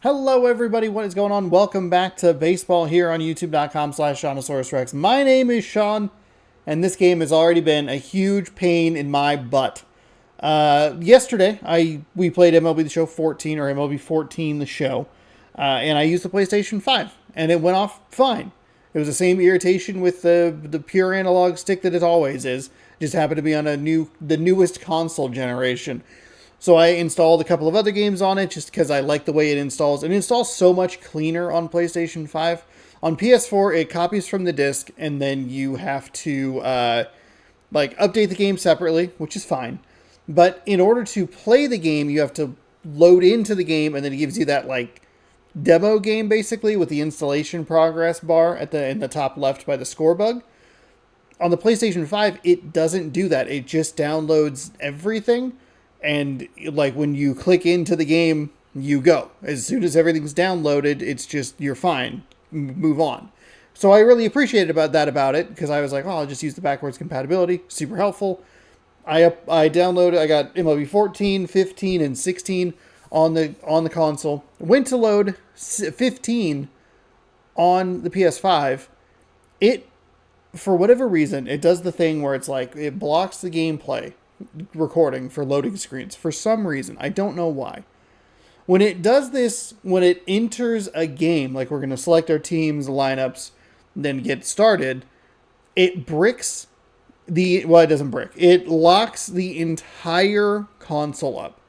Hello everybody, what is going on? Welcome back to baseball here on youtube.com/SeanOsaurusRex. My name is Sean, and this game has already been a huge pain in my butt. Yesterday, we played MLB The Show 14, or MLB 14 The Show, and I used the PlayStation 5, and it went off fine. It was the same irritation with the pure analog stick that it always is. Just happened to be on the newest console generation. So I installed a couple of other games on it just because I like the way it installs. It installs so much cleaner on PlayStation 5. On PS4, it copies from the disc, and then you have to update the game separately, which is fine. But in order to play the game, you have to load into the game, and then it gives you that demo game basically with the installation progress bar in the top left by the score bug. On the PlayStation 5, it doesn't do that. It just downloads everything. And when you click into the game, you go. As soon as everything's downloaded, it's just, you're fine. Move on. So I really appreciated about it, because I was like, oh, I'll just use the backwards compatibility. Super helpful. I downloaded, I got MLB 14, 15, and 16 on the console. Went to load 15 on the PS5. It, for whatever reason, it does the thing where it's it blocks the gameplay recording for loading screens for some reason. I don't know why. When it does this, when it enters a game, we're going to select our teams, lineups, then get started, it bricks it doesn't brick. It locks the entire console up.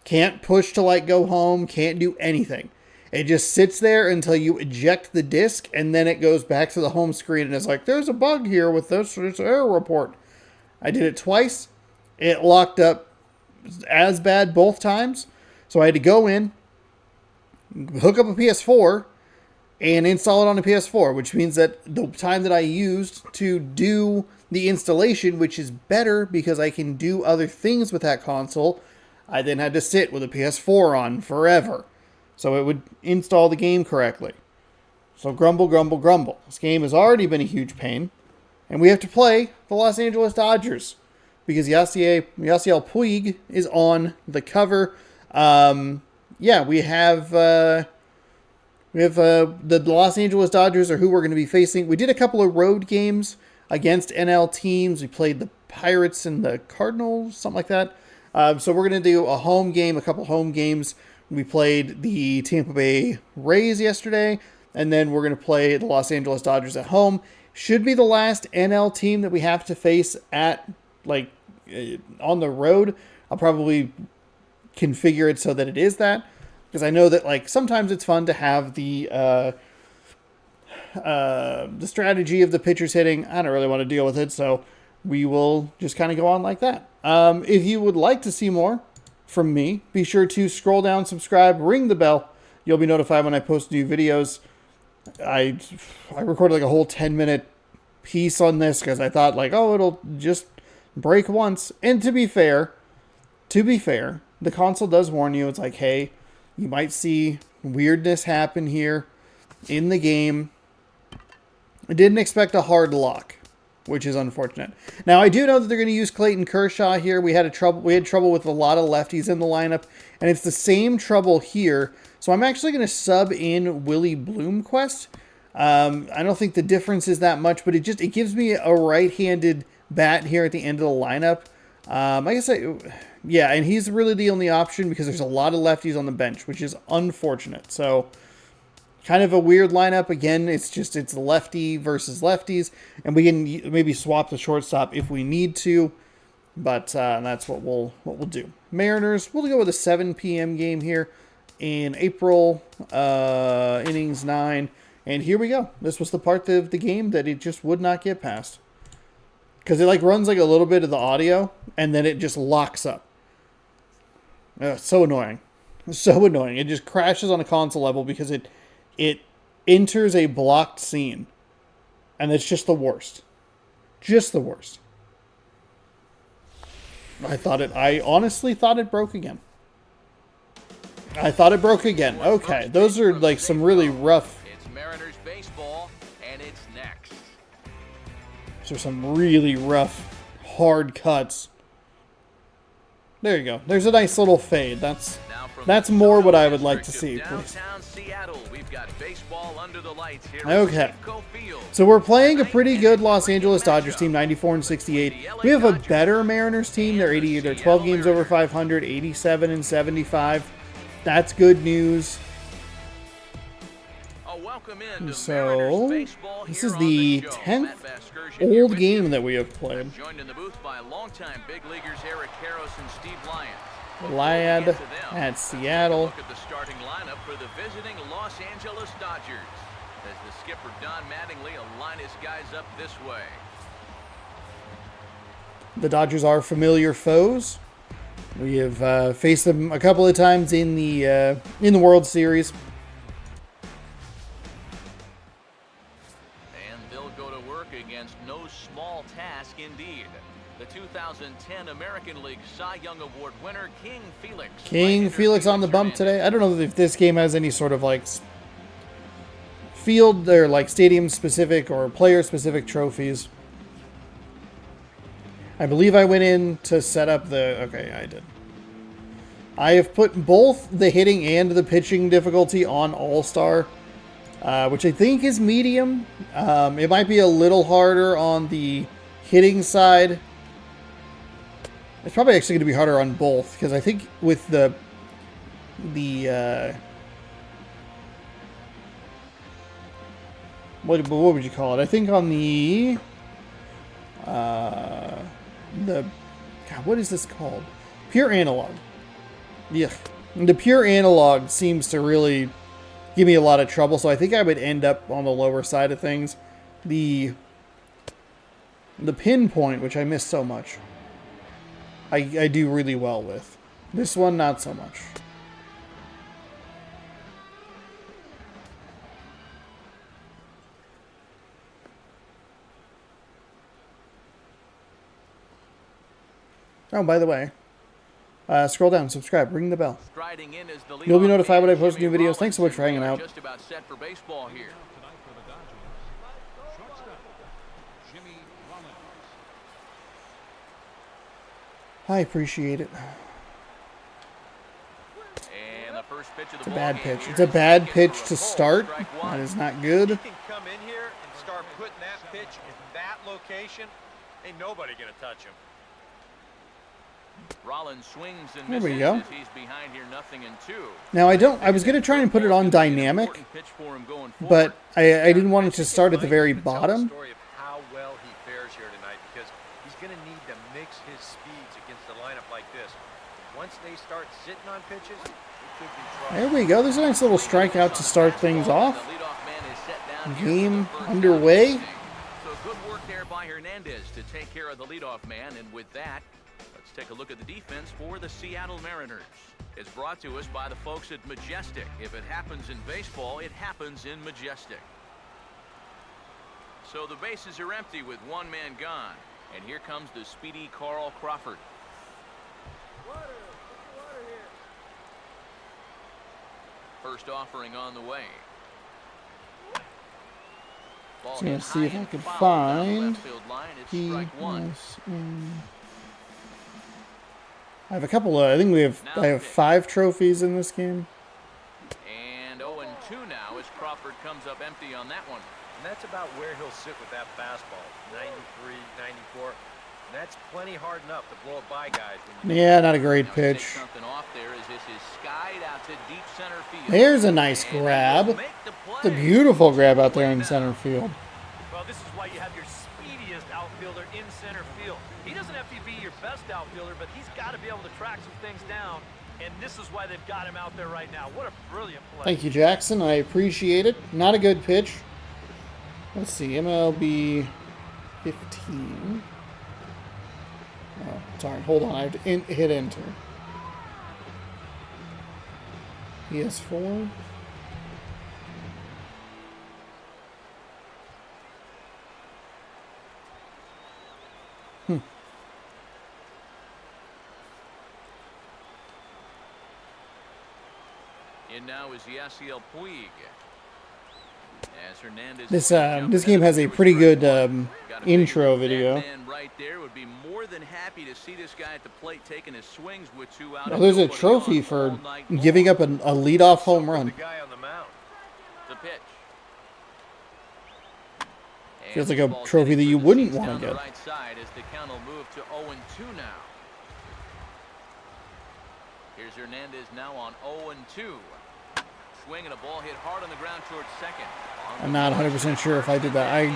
Can't push to go home, can't do anything. It just sits there until you eject the disc, and then it goes back to the home screen and it's there's a bug here with this error report. I did it twice. It locked up as bad both times. So I had to go in, hook up a PS4, and install it on a PS4, which means that the time that I used to do the installation, which is better because I can do other things with that console, I then had to sit with a PS4 on forever so it would install the game correctly. So grumble, grumble, grumble. This game has already been a huge pain, and we have to play the Los Angeles Dodgers, because Yasiel Puig is on the cover. We have the Los Angeles Dodgers are who we're going to be facing. We did a couple of road games against NL teams. We played the Pirates and the Cardinals, something like that. So we're going to do a couple home games. We played the Tampa Bay Rays yesterday, and then we're going to play the Los Angeles Dodgers at home. Should be the last NL team that we have to face at on the road. I'll probably configure it so that it is that, because I know that sometimes it's fun to have the strategy of the pitchers hitting. I don't really want to deal with it, so we will just kind of go on like that. If you would like to see more from me, be sure to scroll down, subscribe, ring the bell. You'll be notified when I post new videos. I recorded a whole 10-minute piece on this because I thought it'll just break once. And to be fair, the console does warn you. It's hey, you might see weirdness happen here in the game. I didn't expect a hard lock, which is unfortunate. Now I do know that they're going to use Clayton Kershaw here. We had trouble with a lot of lefties in the lineup, and it's the same trouble here. So I'm actually going to sub in Willie Bloomquist. I don't think the difference is that much, but it gives me a right-handed bat here at the end of the lineup. And he's really the only option because there's a lot of lefties on the bench, which is unfortunate. So kind of a weird lineup. Again, it's lefty versus lefties, and we can maybe swap the shortstop if we need to, but that's what we'll do. Mariners, we'll go with a 7 p.m. game here in April, innings 9, and here we go. This was the part of the game that it just would not get past, because it runs a little bit of the audio, and then it just locks up. So annoying. So annoying. It just crashes on a console level because it enters a blocked scene. And it's just the worst. Just the worst. I honestly thought it broke again. Okay, those are some really rough. It's Mariners baseball, and it's next. Those are some really rough, hard cuts. There you go. There's a nice little fade. That's Now That's more what I would like to see, please. Downtown Seattle, we've got baseball under the lights here. Okay. So we're playing a pretty good Los Angeles Dodgers team, 94 and 68. We have a better Mariners team. They're 12 games over 500, 87 and 75. That's good news. So, this is the 10th old game that we have played. Joined in the booth by longtime big leaguers Eric Karros and Steve Lyons. Lad at Seattle. Look at the starting lineup for the visiting Los Angeles Dodgers. As the skipper Don Mattingly will line his guys up this way. The Dodgers are familiar foes. We have faced them a couple of times in the World Series. And they'll go to work against no small task indeed. The 2010 American League Cy Young Award winner, King Felix. King Felix on the bump today. I don't know if this game has any sort of like field or like stadium specific or player specific trophies. I believe I went in to set up the... Okay, I did. I have put both the hitting and the pitching difficulty on All-Star, which I think is medium. It might be a little harder on the hitting side. It's probably actually going to be harder on both, because I think with the what would you call it? I think on the God, what is this called? Pure analog. Yeah, the pure analog seems to really give me a lot of trouble, so I think I would end up on the lower side of things. The pinpoint, which I miss so much, I do really well with. This one, not so much. Oh, by the way, scroll down, subscribe, ring the bell. You'll be notified when I post new videos. Thanks so much for hanging out. Just about set for baseball here. I appreciate it. And the first pitch of the It's a bad pitch. It's a bad pitch to start. That is not good. He can come in here and start putting that pitch in that location. Ain't nobody gonna touch him. Rollins swings and There we misses go. as he's behind here, 0-2. Now I was gonna try and put it on dynamic, but I didn't want it to start at the very bottom. Story of how well he fares here tonight, because he's gonna need to mix his speeds against a lineup like this. Once they start sitting on pitches, it could be trouble. There we go. There's a nice little strikeout to start things off. The leadoff man is set down here Game for the first underway. time. So good work there by Hernandez to take care of the leadoff man, and with that, let's take a look at the defense for the Seattle Mariners. It's brought to us by the folks at Majestic. If it happens in baseball, it happens in Majestic. So the bases are empty with one man gone. And here comes the speedy Carl Crawford. First offering on the way. Ball So I'm gonna hit see if high I and can foul down the find left field line. It's strike one. I have a couple of. I have 5 trophies in this game. And 0-2 now as Crawford comes up empty on that one. And that's about where he'll sit with that fastball. 93, 94. And that's plenty hard enough to blow it by guys. When you Yeah, not a great now pitch. take something off there as this is skied out to deep center field. There's a nice And grab. they'll make the It's a play. beautiful grab out there in center field. Well, this is why you have your speediest outfielder in center field. He doesn't have to be your best outfielder, but he's got to be able to track some things down, and this is why they've got him out there right now. What a brilliant play. Thank you, Jackson. I appreciate it. Not a good pitch. Let's see, MLB 15. Oh, sorry, hold on. I have to hit enter. PS4. In now is Yasiel Puig. As Hernandez This game has a pretty good intro video. Man right there would be more than happy to see this guy at the plate taking his swings with 2 out. Oh, there's a trophy for giving up a leadoff home The run. guy on the mound. The pitch. Feels like a trophy that you wouldn't want to get. Right side as the count will move to 0-2 now. Here's Hernandez now on 0-2. Swinging a ball hit hard on the ground towards second. I'm not 100% sure if I did that. I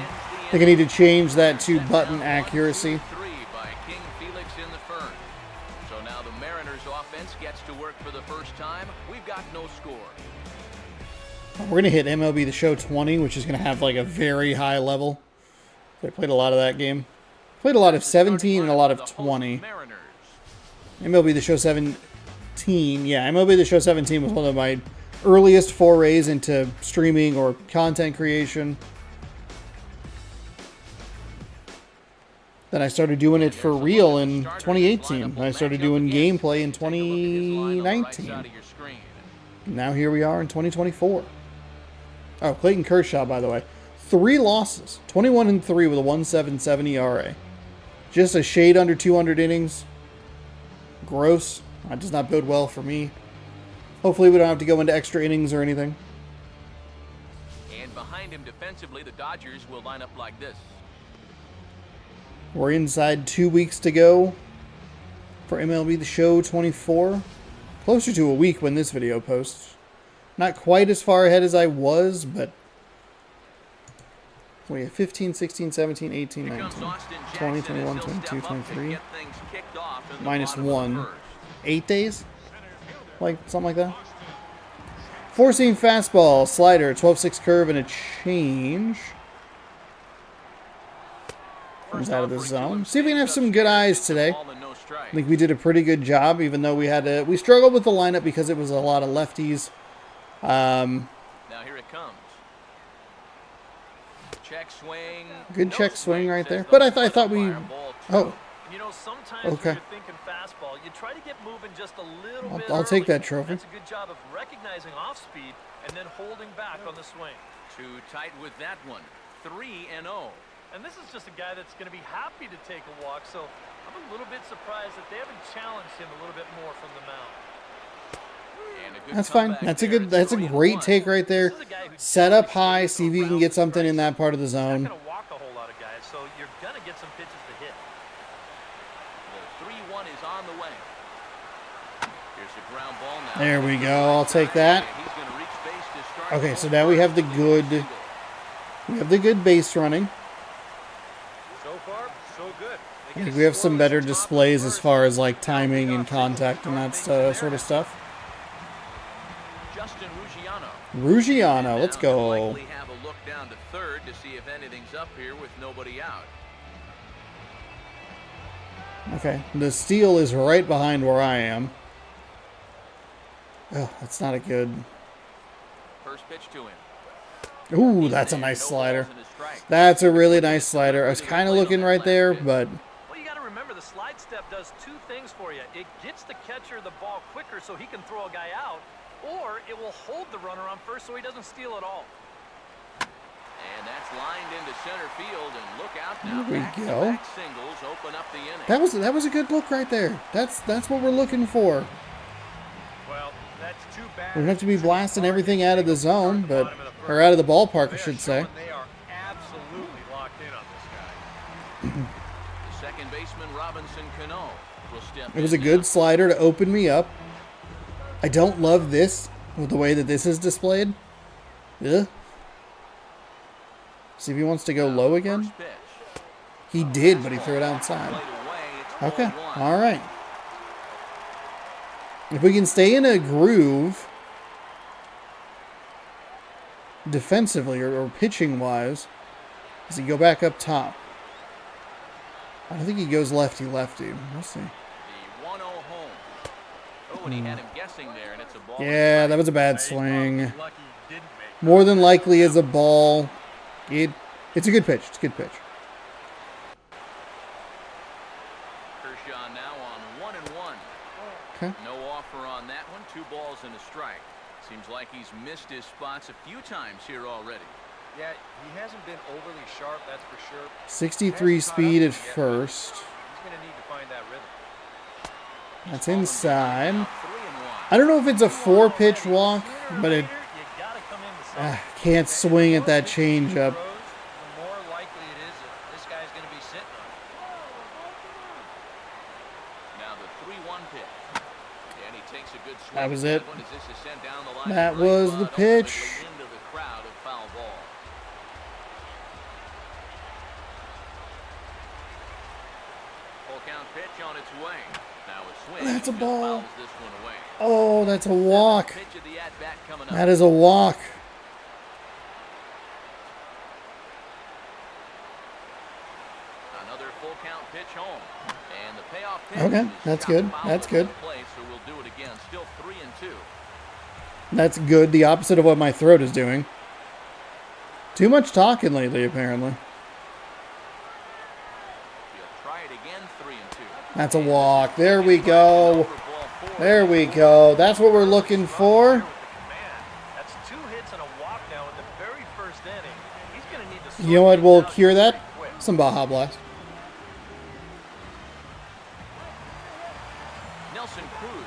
think I need to change that to button accuracy. By King Felix in the Fern. So now the Mariners offense gets to work for the first time. We've got no score. We're going to hit MLB The Show 20, which is going to have like a very high level. I played a lot of that game. Played a lot of 17 and a lot of 20. MLB The Show 17. Yeah, MLB The Show 17 was one of my earliest forays into streaming or content creation. Then I started doing it for real in 2018. I started doing gameplay in 2019. Now here we are in 2024. Oh, Clayton Kershaw, by the way. 3 losses. 21-3 with a 1.77 ERA. Just a shade under 200 innings. Gross. That does not bode well for me. Hopefully we don't have to go into extra innings or anything. And behind him defensively, the Dodgers will line up like this. We're inside 2 weeks to go for MLB The Show 24. Closer to a week when this video posts. Not quite as far ahead as I was, but we have 15, 16, 17, 18, 19, 20, 21, 22, 23. Minus 1. 8 days? Like something like that. 4-seam fastball, slider, 12-6 curve, and a change. Comes out of the zone. See if we can have some good eyes today. I think we did a pretty good job, even though we struggled with the lineup because it was a lot of lefties. Now here it comes. Check swing. Good check swing right there. But I thought we. Oh. You know, sometimes when you're thinking fastball, you try to get moving just a little bit. I'll take that trophy. That's a good job of recognizing off speed and then holding back on the swing. Too tight with that one. 3-0. And this is just a guy that's going to be happy to take a walk, so I'm a little bit surprised that they haven't challenged him a little bit more from the mound. That's fine. That's a great take right there. Set up high, see if you can get something in that part of the zone. Not going to walk a whole lot of guys, so you're going to get some pitches to hit. The 3-1 is on the way. Here's the ground ball now. There we go. I'll take that. Okay, so now we have the good base running. So far, so good. I think we have some better displays as far as like timing and contact and that sort of stuff. Ruggiano, let's go. Have a look down to third to see if anything's up here with nobody out. Okay, the steal is right behind where I am. Oh, that's not a good. First pitch to him. Ooh, that's a nice slider. That's a really nice slider. I was kind of looking right there, but. Well, you got to remember the slide step does 2 things for you. It gets the catcher the ball quicker so he can throw a guy out, or it will hold the runner on first so he doesn't steal at all. And that's lined into center field, and look out now. There we go. Back singles open up the inning. That was a good look right there. That's what we're looking for. Well, that's too bad. We don't have to be blasting everything out of the zone, but or out of the ballpark, I should say. They are absolutely locked in on this guy. The second baseman Robinson Cano will step. It was a good slider to open me up. I don't love this with the way that this is displayed. Yeah. See if he wants to go low again. He did, but he threw it outside. Okay, all right. If we can stay in a groove defensively or pitching-wise, does he go back up top? I don't think he goes lefty-lefty. We'll see. The 1-0 home. Oh, and he had him guessing there, and it's a ball. Yeah, that was a bad swing. More than likely is a ball. It's a good pitch. It's a good pitch. Kershaw now on 1-1. Okay. No offer on that one. 2 balls and a strike. Seems like he's missed his spots a few times here already. Yeah, he hasn't been overly sharp, that's for sure. 63 speed at first. He's going to need to find that rhythm. That's inside. 3-1. I don't know if it's a 4-pitch walk, but it can't swing at that changeup. The more likely it is that this guy's going to be sitting on it. Now the 3-1 pitch. And he takes a good swing. That was it. One as this is sent down the line. That Great was bunt, the ultimately pitch. into the crowd of foul ball. Full count pitch on its way. Now a swing. That's a Just ball. fouls this one away. Oh, that's a walk. Pitch of the at-bat coming up. That is a walk. Another full count pitch home. And the payoff pitch. Okay, is that's shot good. foul That's to good. the plate, so we'll do it again. Still 3-2. That's good. The opposite of what my throat is doing. Too much talking lately, apparently. He'll try it again. 3-2. That's a walk. There we go. There we go. That's what we're looking for. That's 2 hits and a walk now in the very first inning. He's going to need to. You know what will cure that? Some Baja Blast. Nelson Cruz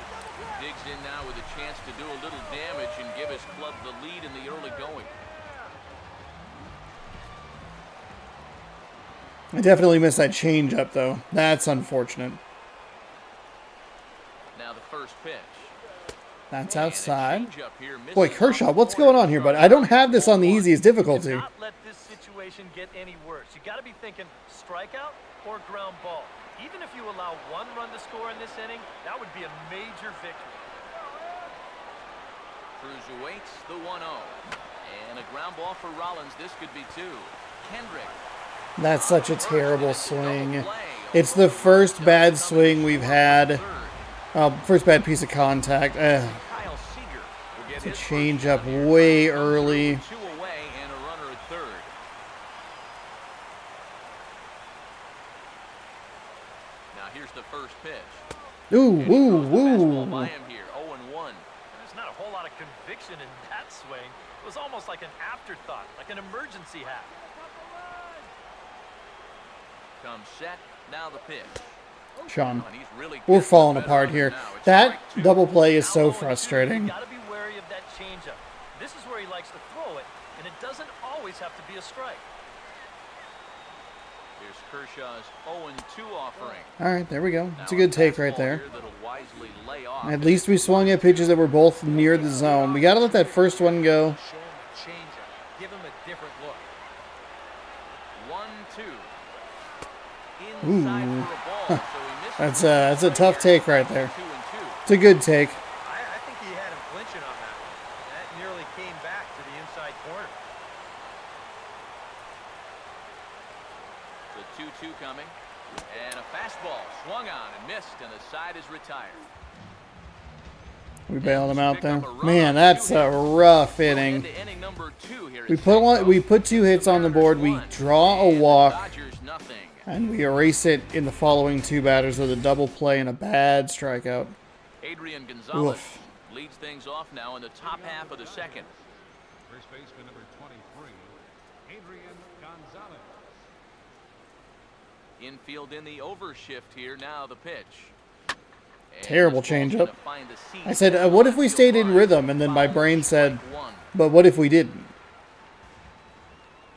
digs in now with a chance to do a little damage and give his club the lead in the early going. I definitely missed that changeup, though. That's unfortunate. Now the first pitch. That's And a outside. changeup here misses Boy, off Kershaw, the what's board going to on here, start bud? I don't out. have this on the easiest difficulty. Do not let this situation get any worse. You got to be thinking strikeout or ground ball. Even if you allow 1 run to score in this inning, that would be a major victory. Cruz awaits the 1-0. And a ground ball for Rollins. This could be 2. Kendrick. That's such a terrible swing. It's the first bad swing we've had. First bad piece of contact. Kyle Seager will get It's a his first changeup run here. way early. 2 away and a runner at third. Now here's the first pitch. Ooh, And he woo, throws the fastball by woo. him here. 0-1. There's not a whole lot of conviction in that swing. It was almost like an afterthought, like an emergency hack. Comes set. Now the pitch. Sean, And he's really we're getting falling the better apart of it here. now. It's That strike 2. double play is so Now 0-2, frustrating. You got to be wary of that changeup. This is where he likes to throw it, and it doesn't always have to be a strike. Here's Kershaw's 0-2 offering. All right, there we go. It's a Now good take right fastball there. here that'll wisely lay off. At least we swung at pitches that were both near the zone. We got to let that first one go. Show him a changeup. Give him a different look. 1-2. Inside Ooh. for a ball, so he misses That's a tough take right there. 2-2. It's a good take. I think he had him clinching on that one. That nearly came back to the inside corner. The 2-2 coming. And a fastball swung on and missed, and the side is retired. We bailed him out there. Man, that's a rough inning. Into inning number 2 here. We put 2 hits on the board. We draw a walk, Dodgers nothing. and we erase it in the following 2 batters with a double play and a bad strikeout. Adrian Gonzalez Oof. leads things off now in the top half of the second. First baseman number 23, Adrian Gonzalez. Infield in the overshift here. Now the pitch. And Terrible this ball's changeup. gonna find the seam. I said, what if we stayed in rhythm? And then my brain said, Strike 1. but what if we didn't?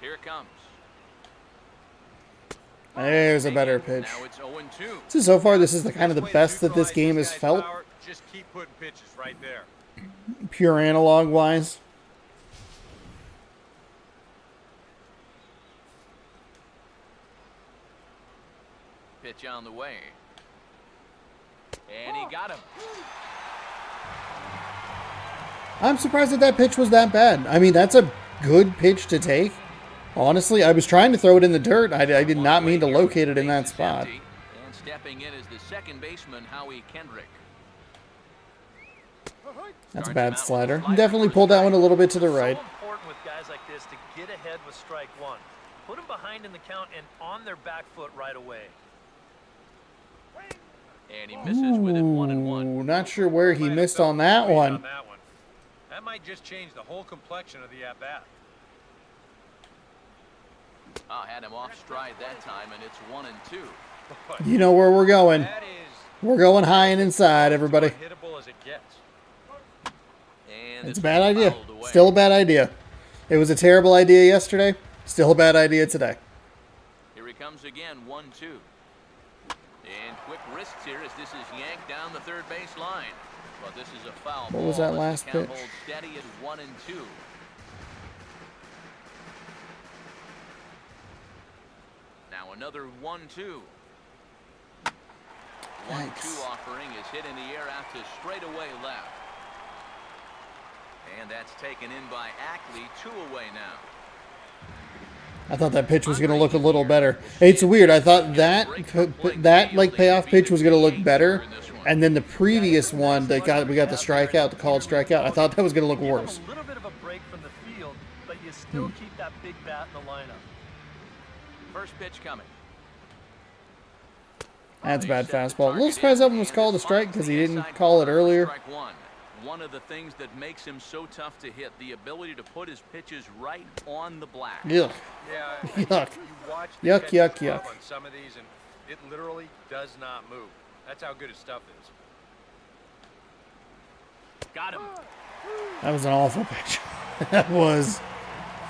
Here it comes. There's a better pitch. Now it's 0-2. So far, this is the kind of the best that this game has felt, Just keep putting pitches right there. pure analog-wise. Pitch on the way. And he got him. I'm surprised that pitch was that bad. I mean, that's a good pitch to take. Honestly, I was trying to throw it in the dirt. I did not mean to locate it in that spot. And stepping in is the second baseman, Howie Kendrick. That's a bad slider. Definitely pulled that one a little bit to the right. So important with guys like this to get ahead with strike 1. Put them behind in the count and on their back foot right away. And he misses with it 1-1. Ooh, not sure where he missed on that one. That might just change the whole complexion of the at-bat. Oh, had him off stride that time, and it's 1-2. You know where we're going. That is We're going high and inside, everybody. hittable as it gets. And It's a bad idea. fouled away. Still a bad idea. It was a terrible idea yesterday. Still a bad idea today. Here he comes again, 1-2. And quick wrists here as this is yanked down the third base line. But this is a foul ball. What was that as the last count pitch? holds steady at 1-2. Now another 1-2. 1-2 Yikes. offering is hit in the air out to straightaway left. And that's taken in by Ackley, 2 away now. I thought that pitch was going to look a little better. It's weird. I thought that like payoff pitch was going to look better, and then the previous one that we got the strikeout, the called strikeout. I thought that was going to look worse. A little bit of a break from the field, but you still keep that big bat in the lineup. First pitch coming. That's a bad fastball. A little surprised that one was called a strike because he didn't call it earlier. Strike one. One of the things that makes him so tough to hit, the ability to put his pitches right on the black. Yuck. Yeah, Yuck. you watch the Yuck, catcher's yuck, glove yuck. on some of these, and it literally does not move. That's how good his stuff is. Got him. That was an awful pitch. That was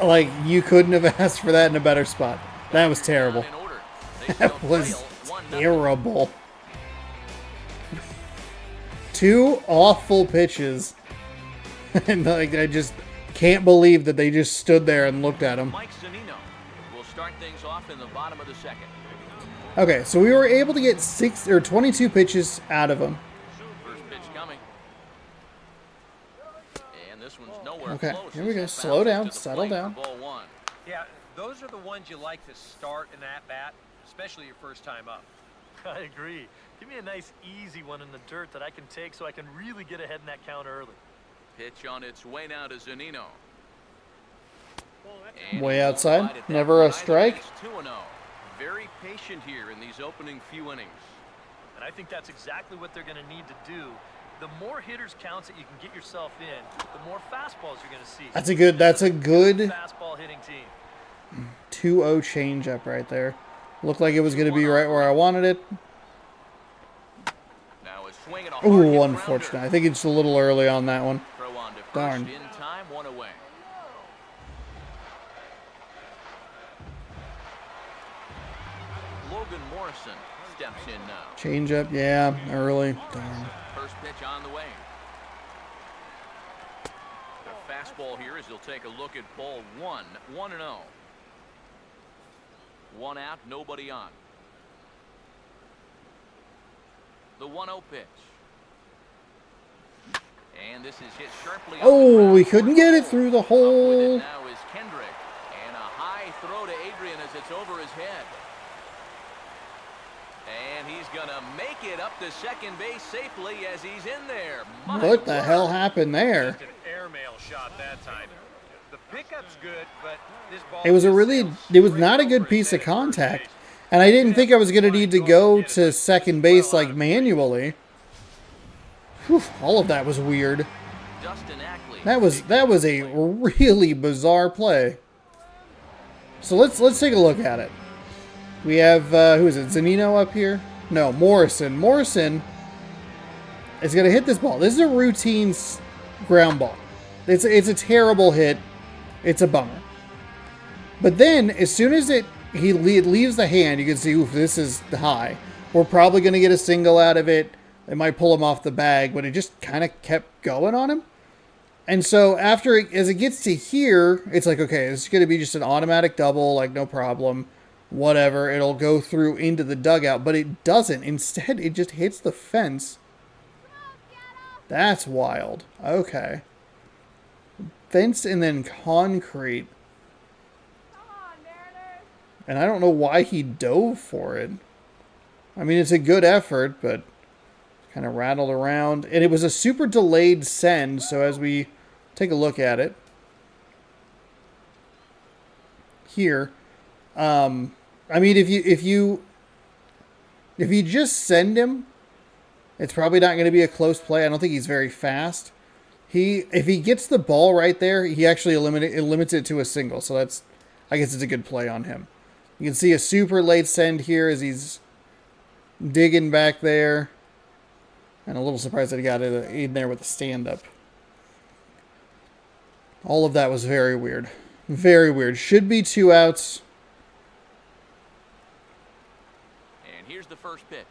like you couldn't have asked for that in a better spot. That was terrible. In order. They still That was trail 1-0. terrible. 2 awful pitches. And like I just can't believe that they just stood there and looked at him. Mike Zunino will start things off in the bottom of the second. Okay, so we were able to get 22 pitches out of him. First pitch coming. And this one's nowhere Okay, close. here we go. As it Slow bounces down, to the settle plate for down. ball one. Yeah, those are the ones you like to start in that bat, especially your first time up. I agree. Give me a nice, easy one in the dirt that I can take so I can really get ahead in that count early. Pitch on its way now to Zunino. And Way he won't outside. bite at that Never a one either. strike. It's 2-0. Very patient here in these opening few innings. And I think that's exactly what they're going to need to do. The more hitters counts that you can get yourself in, the more fastballs you're going to see. That's a good Fastball hitting team. 2-0 changeup right there. Looked like it was going to be right where I wanted it. Now a swing and a hard Ooh, hit unfortunate. grounder. I think it's a little early on that one. Throw on to first Darn. in time, 1 away. Logan Morrison steps in now. Changeup, yeah, early. Darn. First pitch on the way. The fastball here as he'll take a look at ball 1. 1-0. 1 out, nobody on. The 1-0 pitch. And this is hit sharply. off the Oh, ground we for couldn't a get it ball. through the Up with it hole. now is Kendrick. And a high throw to Adrian as it's over his head. And he's going to make it up to second base safely as he's in there. My What the word. hell happened there? Just an airmail shot that time. The pickup's good, but this ball It was just not a good piece of contact. And I didn't think I was going to need to go to second base like manually. Whew, all of that was weird. Dustin Ackley. That was a really bizarre play. So let's take a look at it. We have who is it? Zunino up here? No, Morrison. Morrison is going to hit this ball. This is a routine ground ball. It's a terrible hit. It's a bummer. But then as soon as it leaves the hand, you can see, oof, this is high. We're probably going to get a single out of it. It might pull him off the bag, but it just kind of kept going on him. And so as it gets to here, it's like, okay, this is going to be just an automatic double, like no problem, whatever. It'll go through into the dugout, but it doesn't. Instead, it just hits the fence. That's wild. Okay. Fence and then concrete. And I don't know why he dove for it. I mean, it's a good effort, but kind of rattled around. And it was a super delayed send, so as we take a look at it here, I mean, if you just send him, it's probably not going to be a close play. I don't think he's very fast. If he gets the ball right there, he actually limits it to a single. So I guess it's a good play on him. You can see a super late send here as he's digging back there. And a little surprised that he got it in there with a stand-up. All of that was very weird. Very weird. Should be 2 outs. And here's the first pitch.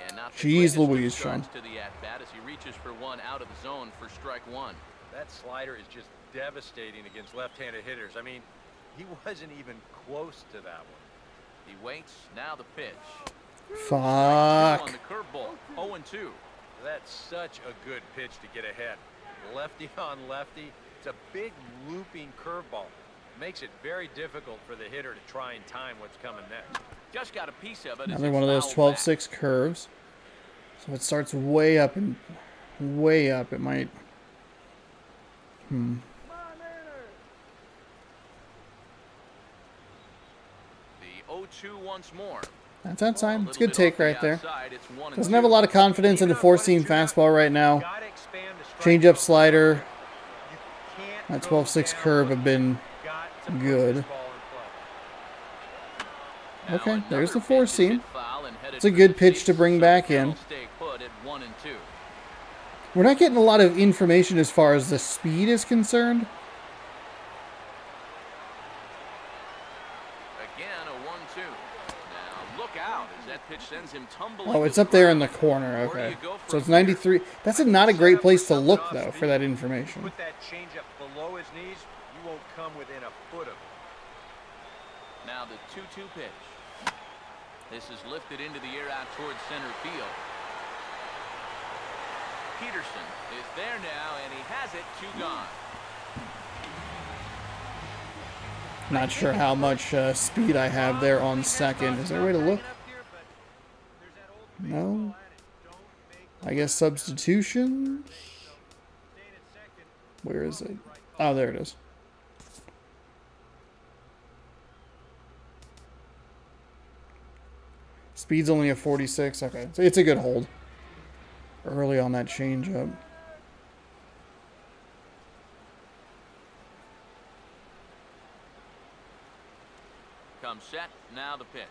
And not the Jeez greatest of Louise, starts Sean. to the at-bat as he reaches for one out of the zone for strike one. That slider is just devastating against left-handed hitters. I mean, he wasn't even close to that one. He waits. Now the pitch. Fuck. On the curveball. 0-2. That's such a good pitch to get ahead. Lefty on lefty. It's a big looping curveball. Makes it very difficult for the hitter to try and time what's coming next. Just got a piece of it. Another one of those 12-6 curves. So it starts way up and way up. It might... The 0-2 once more. That's outside. It's a good take right there. Doesn't have a lot of confidence in the 4-seam fastball right now. Change-up slider. That 12-6 curve have been good. Okay, there's the 4-seam. It's a good pitch to bring back in. We're not getting a lot of information as far as the speed is concerned. Again, a 1-2. Now look out as that pitch sends him tumbling. Oh, it's up there in the corner. Okay. So it's 93. That's not a great place to look, though, for that information. Put that changeup below his knees, you won't come within a foot of it. Now the 2-2 pitch. This is lifted into the air out towards center field. Peterson is there now, and he has it. 2 gone. Not sure how much speed I have there on second. Is there a way to look? No. I guess substitution. Where is it? Oh, there it is. Speed's only a 46. Okay, so it's a good hold. Early on that changeup. Comes set. Now the pitch.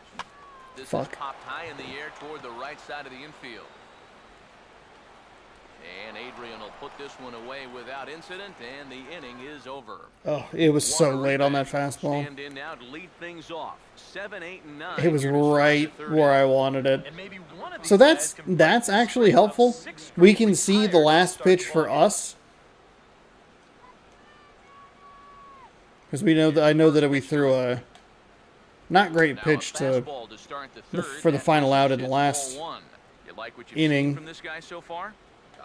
This is Fuck. popped high in the air toward the right side of the infield. And Adrian will put this one away without incident, and the inning is over. Oh, it was so late on that fastball. Stand in now to lead things off. 7, 8, and 9. It was here to start right the third where I inning. wanted it. And maybe one of these So guys can that's actually helpful. We can see the last pitch for us. Because we know that I know that we threw a not great Now pitch a to fastball to start the third. for the final out in the It's last 4-1. You like what you've inning. seen from this guy so far?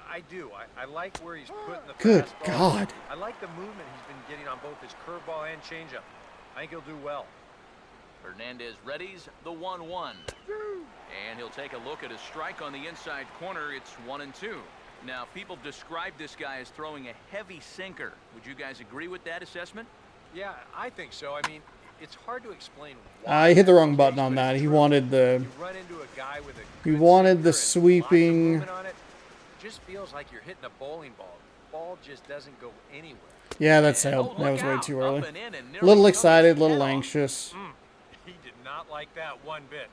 I do. I like where he's putting the Good fastball. God. I like the movement he's been getting on both his curveball and changeup. I think he'll do well. Hernandez readies the 1-1. And he'll take a look at a strike on the inside corner. It's 1-2. Now, people describe this guy as throwing a heavy sinker. Would you guys agree with that assessment? Yeah, I think so. I mean, it's hard to explain why. I hit the that's wrong case, button on but that. it's He true. wanted the You run into a guy with a he good wanted the sinker and lots of sweeping. movement on it. Just feels like you're hitting a bowling ball. The ball just doesn't go anywhere. Yeah, that Oh, sailed. look That was way out. too Up early. and in and A nearly little took excited, a his little head off. anxious. He did not like that one bit.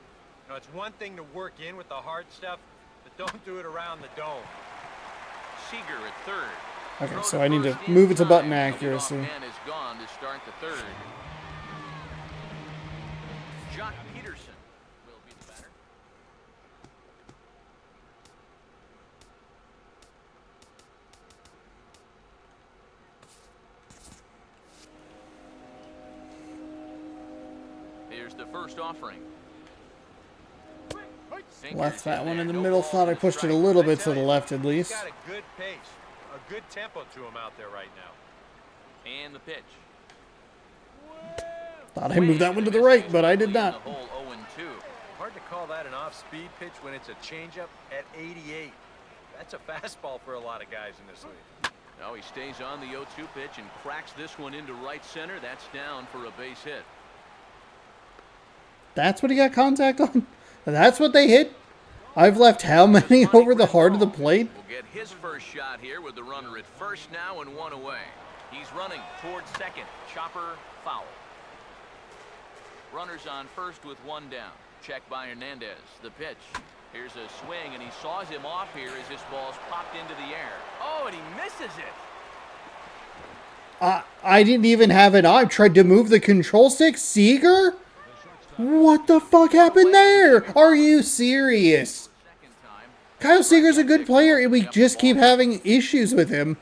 Now, it's one thing to work in with the hard stuff, but don't do it around the dome. Seager at third. Okay, Throw so to I need to first in move it to button time. The leadoff accuracy. man is gone to start the third. Jock Peterson will be the batter. Here's the first offering. Left that one in the No middle. ball Thought I and pushed it a strike. little I bit to tell the you, left at least. He's got a good pace, a good tempo to him out there right now. And the pitch. Thought I moved that one to the right, but I did not. The hole 0-2. Hard to call that an off-speed pitch when it's a changeup at 88. That's a fastball for a lot of guys in this league. Now he stays on the 0-2 pitch and cracks this one into right center. That's down for a base hit. That's what he got contact on? That's what they hit? I've left how many over the heart of the plate? Will get his first shot here with the runner at first now and one away. He's running towards second. Chopper foul. Runners on first with one down. Check by Hernandez. The pitch. Here's a swing, and he saws him off here as this ball's popped into the air. Oh, and he misses it. I didn't even have an eye. Tried to move the control stick. Seager? What the fuck happened there? Are you serious? Kyle Seager's a good player, and we just keep having issues with him.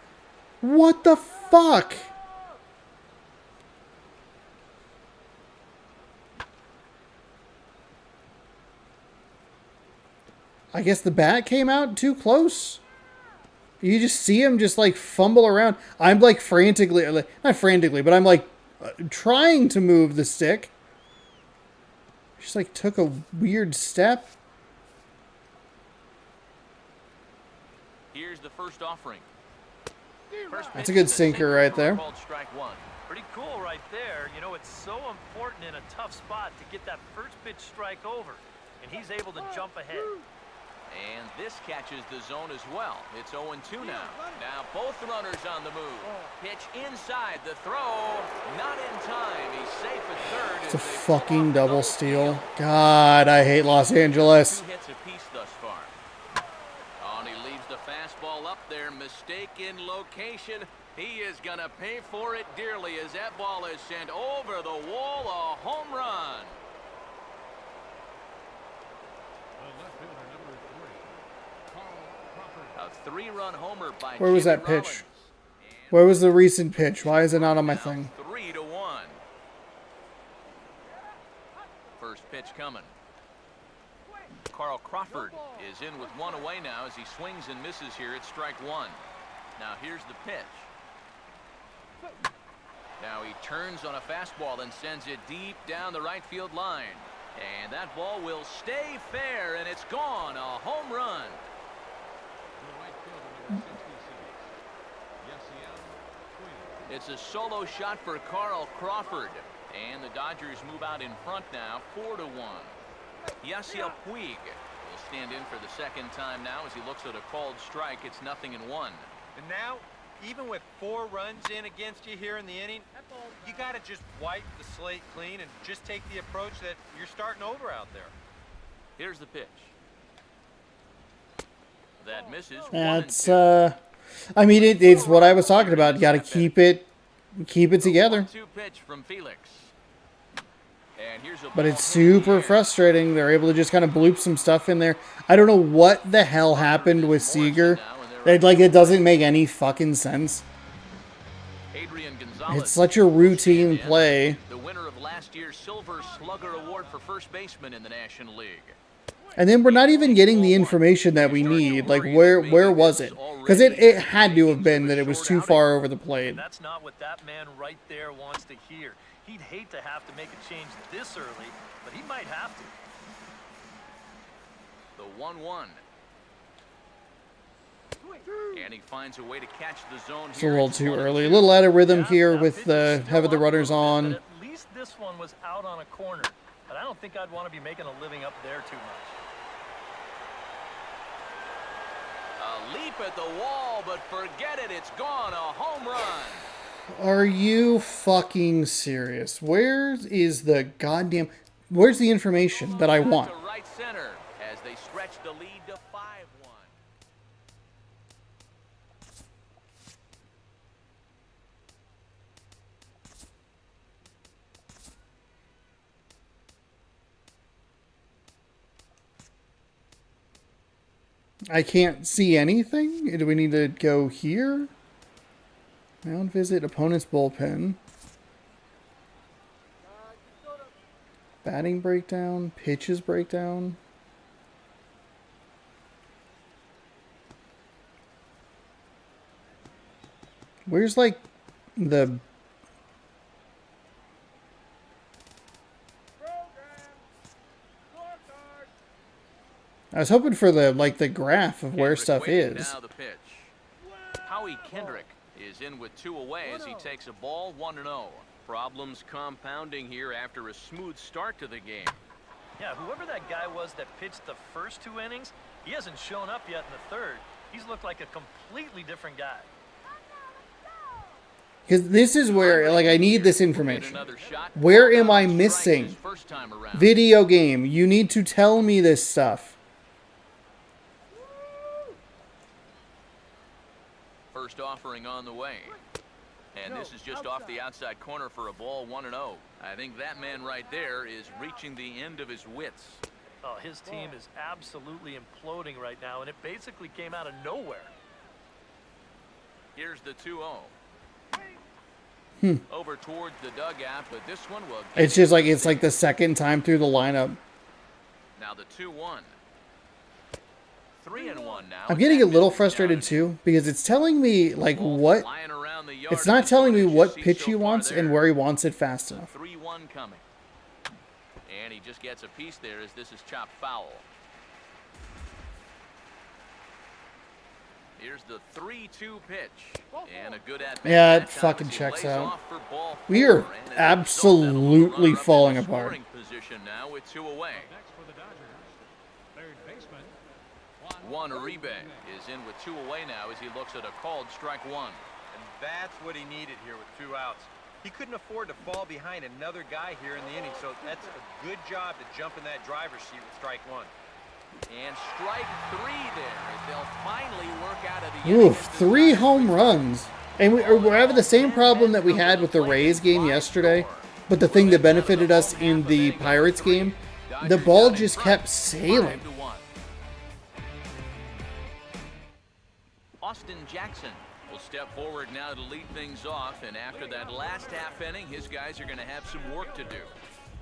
What the fuck? I guess the bat came out too close. You just see him just like fumble around. I'm like frantically, not frantically, but I'm like trying to move the stick. Just like took a weird step. Here's the first offering. That's a good sinker right there. Strike one. Pretty cool right there. You know, it's so important in a tough spot to get that first pitch strike over. And he's able to jump ahead. And this catches the zone as well. It's 0-2 now. Now both runners on the move. Pitch inside. The throw. Not in time. He's safe at third. It's a fucking double steal. God, I hate Los Angeles. 2 hits apiece thus far. Oh, and he leaves the fastball up there. Mistake in location. He is going to pay for it dearly as that ball is sent over the wall. A home run. A 3-run homer by Where was that pitch? Where was the recent pitch? Why is it not on my thing? 3-1. First pitch coming. Carl Crawford is in with one away now as he swings and misses here at strike one. Now here's the pitch. Now he turns on a fastball and sends it deep down the right field line. And that ball will stay fair, and it's gone. A home run. It's a solo shot for Carl Crawford. And the Dodgers move out in front now, 4-1. Yasiel Puig will stand in for the second time now as he looks at a called strike. It's 0-1. And now, even with 4 runs in against you here in the inning, you got to just wipe the slate clean and just take the approach that you're starting over out there. Here's the pitch. That misses. That's I mean, it's what I was talking about. You got to keep it together. 2 pitch from Felix. And here's a But it's super frustrating. They're able to just kind of bloop some stuff in there. I don't know what the hell happened with Seager. It doesn't make any fucking sense. It's such a routine play. The winner of last year's Silver Slugger Award for first baseman in the National League. And then we're not even getting the information that we need. Like, where was it? Because it had to have been that it was too far over the plate. That's not what that man right there wants to hear. He'd hate to have to make a change this early, but he might have to. The 1-1. And he finds a way to catch the zone. It's a little too early. A little out of rhythm here with having the runners on. But at least this one was out on a corner. But I don't think I'd want to be making a living up there too much. A leap at the wall, but forget it. It's gone. A home run. Are you fucking serious? Where's the information that I want? To right center as they stretch the lead to 5-1. I can't see anything? Do we need to go here? Mound visit, opponent's bullpen. Batting breakdown, pitches breakdown. Where's like the... I was hoping for the graph of where stuff is. Now the pitch. Howie Kendrick is in with 2 away as he takes a ball 1-0. Problems compounding here after a smooth start to the game. Yeah, whoever that guy was that pitched the first 2 innings, he hasn't shown up yet in the third. He's looked like a completely different guy. Because this is where, like, I need this information. Another shot. Where am I Strikes his missing? first time around. Video game, you need to tell me this stuff. First offering on the way. And this is just off the outside corner for a ball, 1-0. I think that man right there is reaching the end of his wits. Oh, his team is absolutely imploding right now, and it basically came out of nowhere. Here's the 2-0. Over towards the dugout, but this one will. It's just like, it's like the second time through the lineup. Now the 2-1. 3-1 now. I'm getting a little frustrated too, because it's telling me, like, what. Flying around the yard. It's not telling me As you what see pitch so he far wants there. and where he wants it fast enough. 3-1 coming. And he just gets a piece there as this is chopped foul. Here's the 3-2 pitch. And a good at bat. Yeah, it That's how fucking he checks lays out. off for ball We are 4, and as a result, that'll absolutely run up in falling the apart. scoring position now with 2 away. Next for the Dodgers, third baseman Juan Uribe is in with 2 away now as he looks at a called strike 1. And that's what he needed here with 2 outs. He couldn't afford to fall behind another guy here in the inning, so that's a good job to jump in that driver's seat with strike 1. And strike 3 there as they'll finally work out of the inning. Oof, 3 home runs. And we're having the same problem that we had with the Rays game yesterday. But the thing that benefited us in the Pirates game, the ball just kept sailing. 5-1. Austin Jackson will step forward now to lead things off, and after that last half inning, his guys are going to have some work to do.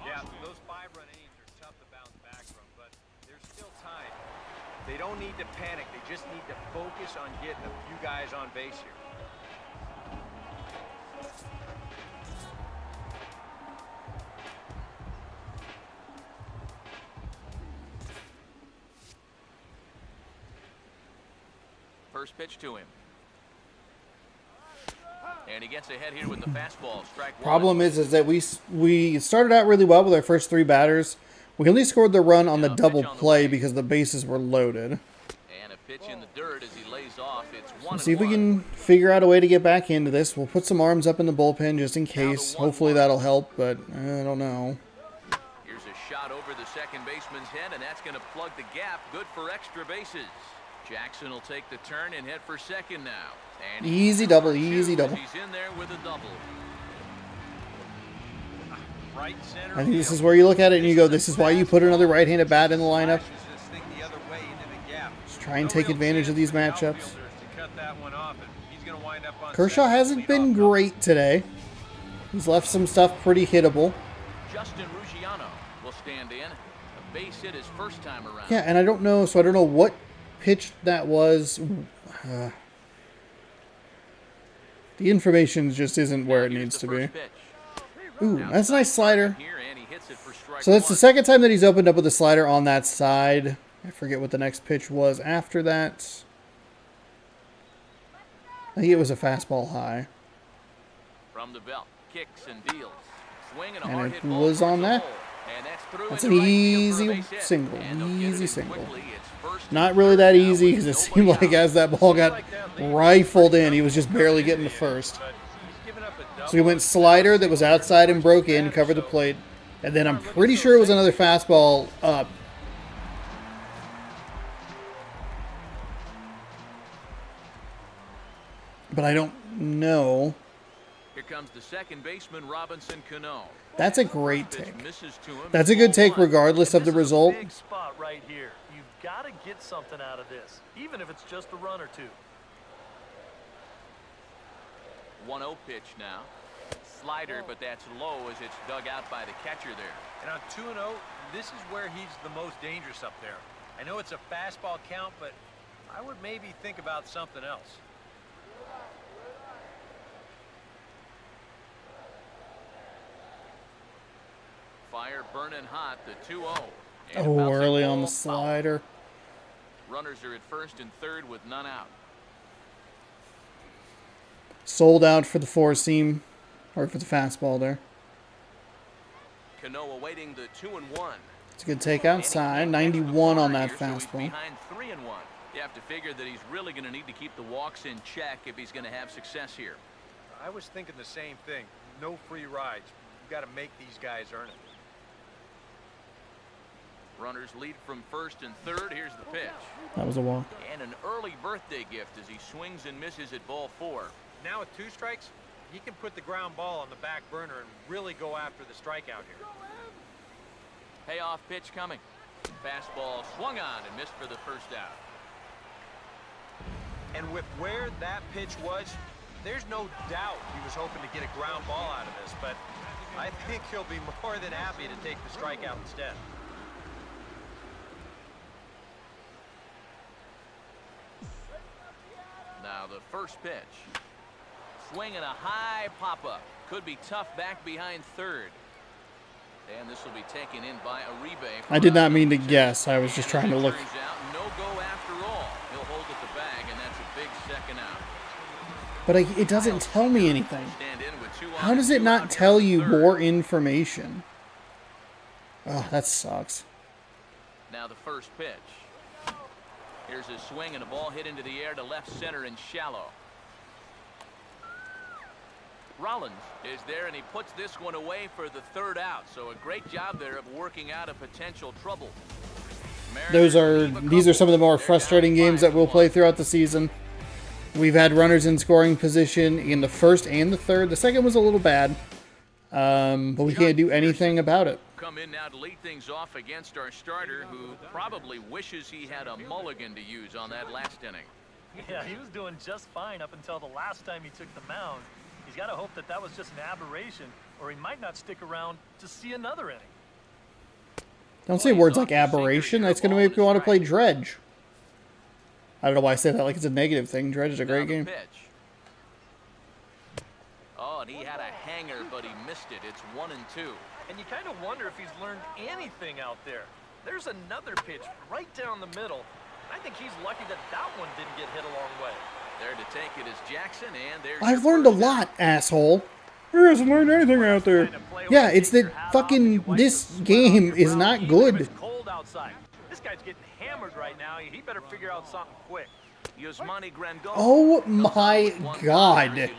Yeah, those 5-run innings are tough to bounce back from, but there's still time. They don't need to panic. They just need to focus on getting a few guys on base here. First pitch to him. And he gets ahead here with the fastball. Strike 1. Problem is that we started out really well with our first 3 batters. We only scored the run on the double play because the bases were loaded. And a pitch in the dirt as he lays off. It's 1-1. See if we can figure out a way to get back into this. We'll put some arms up in the bullpen just in case. Hopefully that'll help, but I don't know. Here's a shot over the second baseman's head, and that's going to plug the gap. Good for extra bases. Jackson will take the turn and head for second now. And Easy double, easy double. He's in there with a double. Right center. I think this is where you look at it and you go, this is why you put another right-handed bat in the lineup. Flashes this thing the other way into the gap. Just try and take No real advantage of chance these for the matchups. outfielders to cut that one off, and he's gonna wind up on Kershaw second hasn't been leadoff. great today. He's left some stuff pretty hittable. Justin Ruggiano will stand in. A base hit his first time around. Yeah, and I don't know, so I don't know what pitch that was. The information just isn't where it Here's needs the to be. first pitch. Ooh, that's a nice slider. Here, and he hits it for strike So that's the 1. second time that he's opened up with a slider on that side. I forget what the next pitch was after that. I think it was a fastball high. From the belt, kicks and deals. Swing and a And hard it hit ball was towards on the that. hole. And that's through That's into an right field for a easy base hit. single. And they'll get Easy it in single. quickly. It's first and Not really third that now easy with because it nobody seemed like out. as that ball got rifled in, he was just barely getting to first. But he's given up a double. So he went slider that was outside and broke in, covered the plate. And then I'm pretty sure it was another fastball up. But I don't know. Here comes the second baseman, Robinson Cano. That's a great Pitch take. misses to him. That's a good take 0-1. regardless of the This is a result. big spot right here. You've got to get something out of this, even if it's just a run or two. 1-0 pitch now. Slider, but that's low as it's dug out by the catcher there. And on 2-0, this is where he's the most dangerous up there. I know it's a fastball count, but I would maybe think about something else. Fire burning hot, the 2-0. And Oh, it bounces early on ball the foul. slider. Runners are at first and third with none out. Sold out for the four seam, or for the fastball there. Cano awaiting the 2-1. It's a good take outside. 91 on that So he's fastball. behind 3-1. You have to figure that he's really going to need to keep the walks in check if he's going to have success here. I was thinking the same thing. No free rides. You got to make these guys earn it. Runners lead from first and third. Here's the pitch. That was a walk. And an early birthday gift as he swings and misses at ball 4. Now with 2 strikes, he can put the ground ball on the back burner and really go after the strikeout here. Payoff pitch coming. Fastball swung on and missed for the first out. And with where that pitch was, there's no doubt he was hoping to get a ground ball out of this, but I think he'll be more than happy to take the strikeout instead. Now the first pitch. Swing and a high pop-up. Could be tough back behind third. And this will be taken in by Uribe. I did not mean to guess. I was just trying to look. Turns out no go after all. He'll hold at the bag, and that's a big second out. But it doesn't tell me anything. Stand in with 2 on How does it and 2 not out tell here in you the third. more information? Oh, that sucks. Now the first pitch. Here's a swing and a ball hit into the air to left center and shallow. Rollins is there, and he puts this one away for the third out. So a great job there of working out a potential trouble. These are some of the more frustrating games that we'll play throughout the season. We've had runners in scoring position in the first and the third. The second was a little bad, but we can't do anything about it. Come in now to lead things off against our starter, who probably wishes he had a mulligan to use on that last inning. Yeah, he was doing just fine up until the last time he took the mound. He's got to hope that that was just an aberration, or he might not stick around to see another inning. Don't say words like aberration. That's going to make me want to play Dredge. I don't know why I say that like it's a negative thing. Dredge is a great game. Pitch. Oh, and he had a hanger, but he missed it. It's 1-2. And you kind of wonder if he's learned anything out there. There's another pitch right down the middle. I think he's lucky that that one didn't get hit a long way. There to take it is Jackson, and there's I've learned a lot, asshole. He hasn't learned anything out there. Yeah, it's that fucking this game is not good. It's cold outside. This guy's getting hammered right now. He better figure out something quick. Oh my god.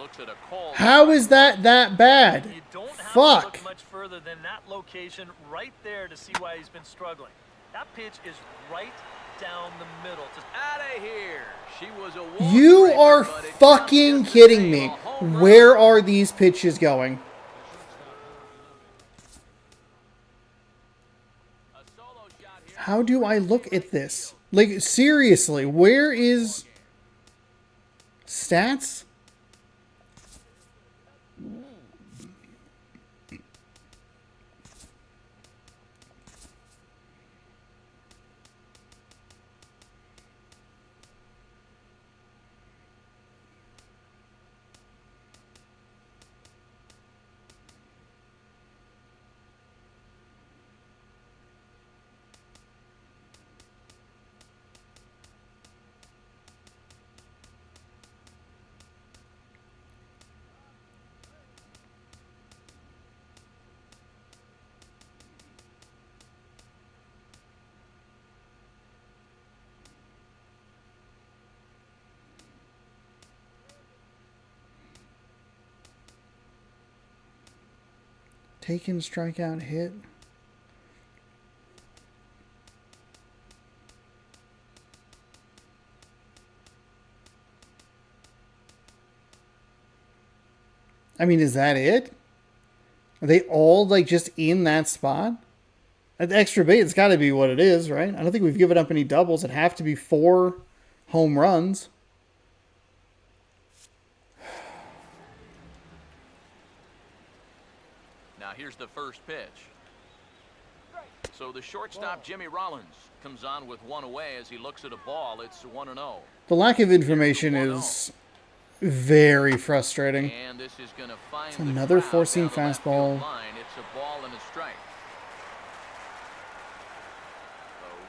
How is that bad? You don't have to Fuck. look much further than that location right there to see why he's been struggling. That pitch is right down the middle. Just out of here. She was a You are fucking kidding me. Where are these pitches going? How do I look at this? Like, seriously, where is stats? Taken, strikeout, hit. I mean, is that it? Are they all, like, just in that spot? At the extra base, it's got to be what it is, right? I don't think we've given up any doubles. It'd have to be 4 home runs. Now here's the first pitch. So the shortstop, Jimmy Rollins, comes on with one away as he looks at a ball. It's 1-0. The lack of information is very frustrating. And this is going to find It's another the crowd four-seam down the left field fastball. line. It's a ball and a strike.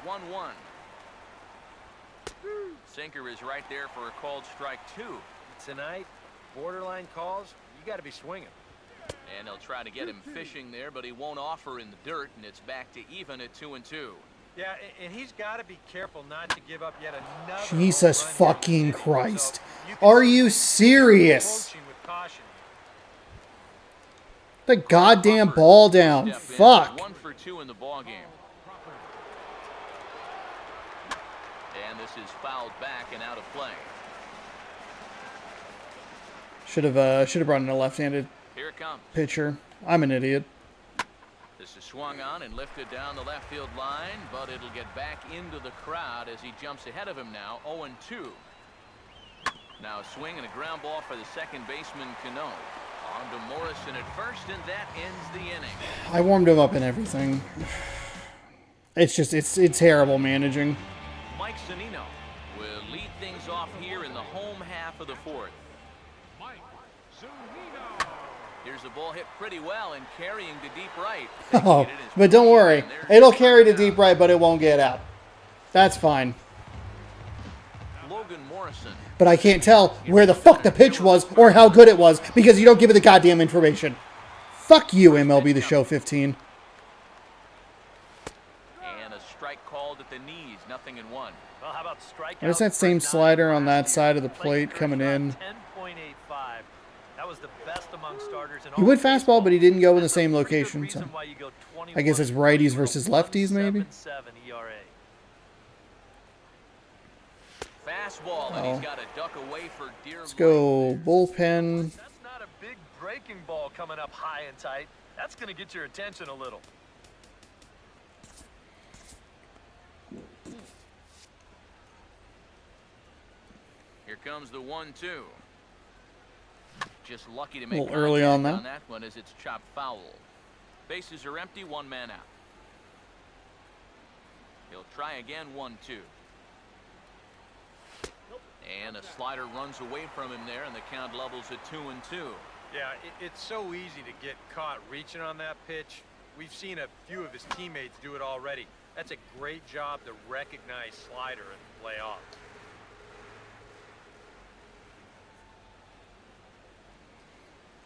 So 1-1. Sinker is right there for a called strike 2. Tonight, borderline calls, you got to be swinging. And they'll try to get him fishing there, but he won't offer in the dirt, and it's back to even at 2-2. Yeah, and he's got to be careful not to give up yet another. Jesus home run fucking here. Christ. So you can Are you serious? approaching with caution. The goddamn ball down. Step in, Fuck. 1 for 2 in the ball game. And this is fouled back and out of play. Should have brought in a left-handed Here it comes. pitcher. I'm an idiot. This is swung on and lifted down the left field line, but it'll get back into the crowd as he jumps ahead of him now, 0-2. Now a swing and a ground ball for the second baseman, Cano. On to Morrison at first, and that ends the inning. I warmed him up and everything. It's just, it's terrible managing. Mike Zunino will lead things off here in the home half of the fourth. Mike Zunino. Here's the ball hit pretty well and carrying to deep right. Oh, but don't worry. It'll carry to deep right, but it won't get out. That's fine. Logan Morrison. But I can't tell where the fuck the pitch was or how good it was because you don't give me the goddamn information. Fuck you, MLB The Show 15. And a strike called at the knees, 0-1. Well, how about strikeout? There's that same slider on that side of the plate coming in. 10.85. That was the best among starters in He all would of baseball. fastball, but he didn't go in the That's a same pretty good location. reason So why you go I guess it's 21 righties versus lefties, maybe. 1.77 ERA. Fastball, and he's got to duck away for dear Let's go bullpen. That's not a big breaking ball coming up high and tight. That's going to get your attention a little. Here comes the 1-2. Just lucky to make A little early on contact that. one as it's chopped foul. Bases are empty, 1 man out. He'll try again, 1-2. And a slider runs away from him there, and the count levels at 2-2. Yeah, it's so easy to get caught reaching on that pitch. We've seen a few of his teammates do it already. That's a great job to recognize slider and play off.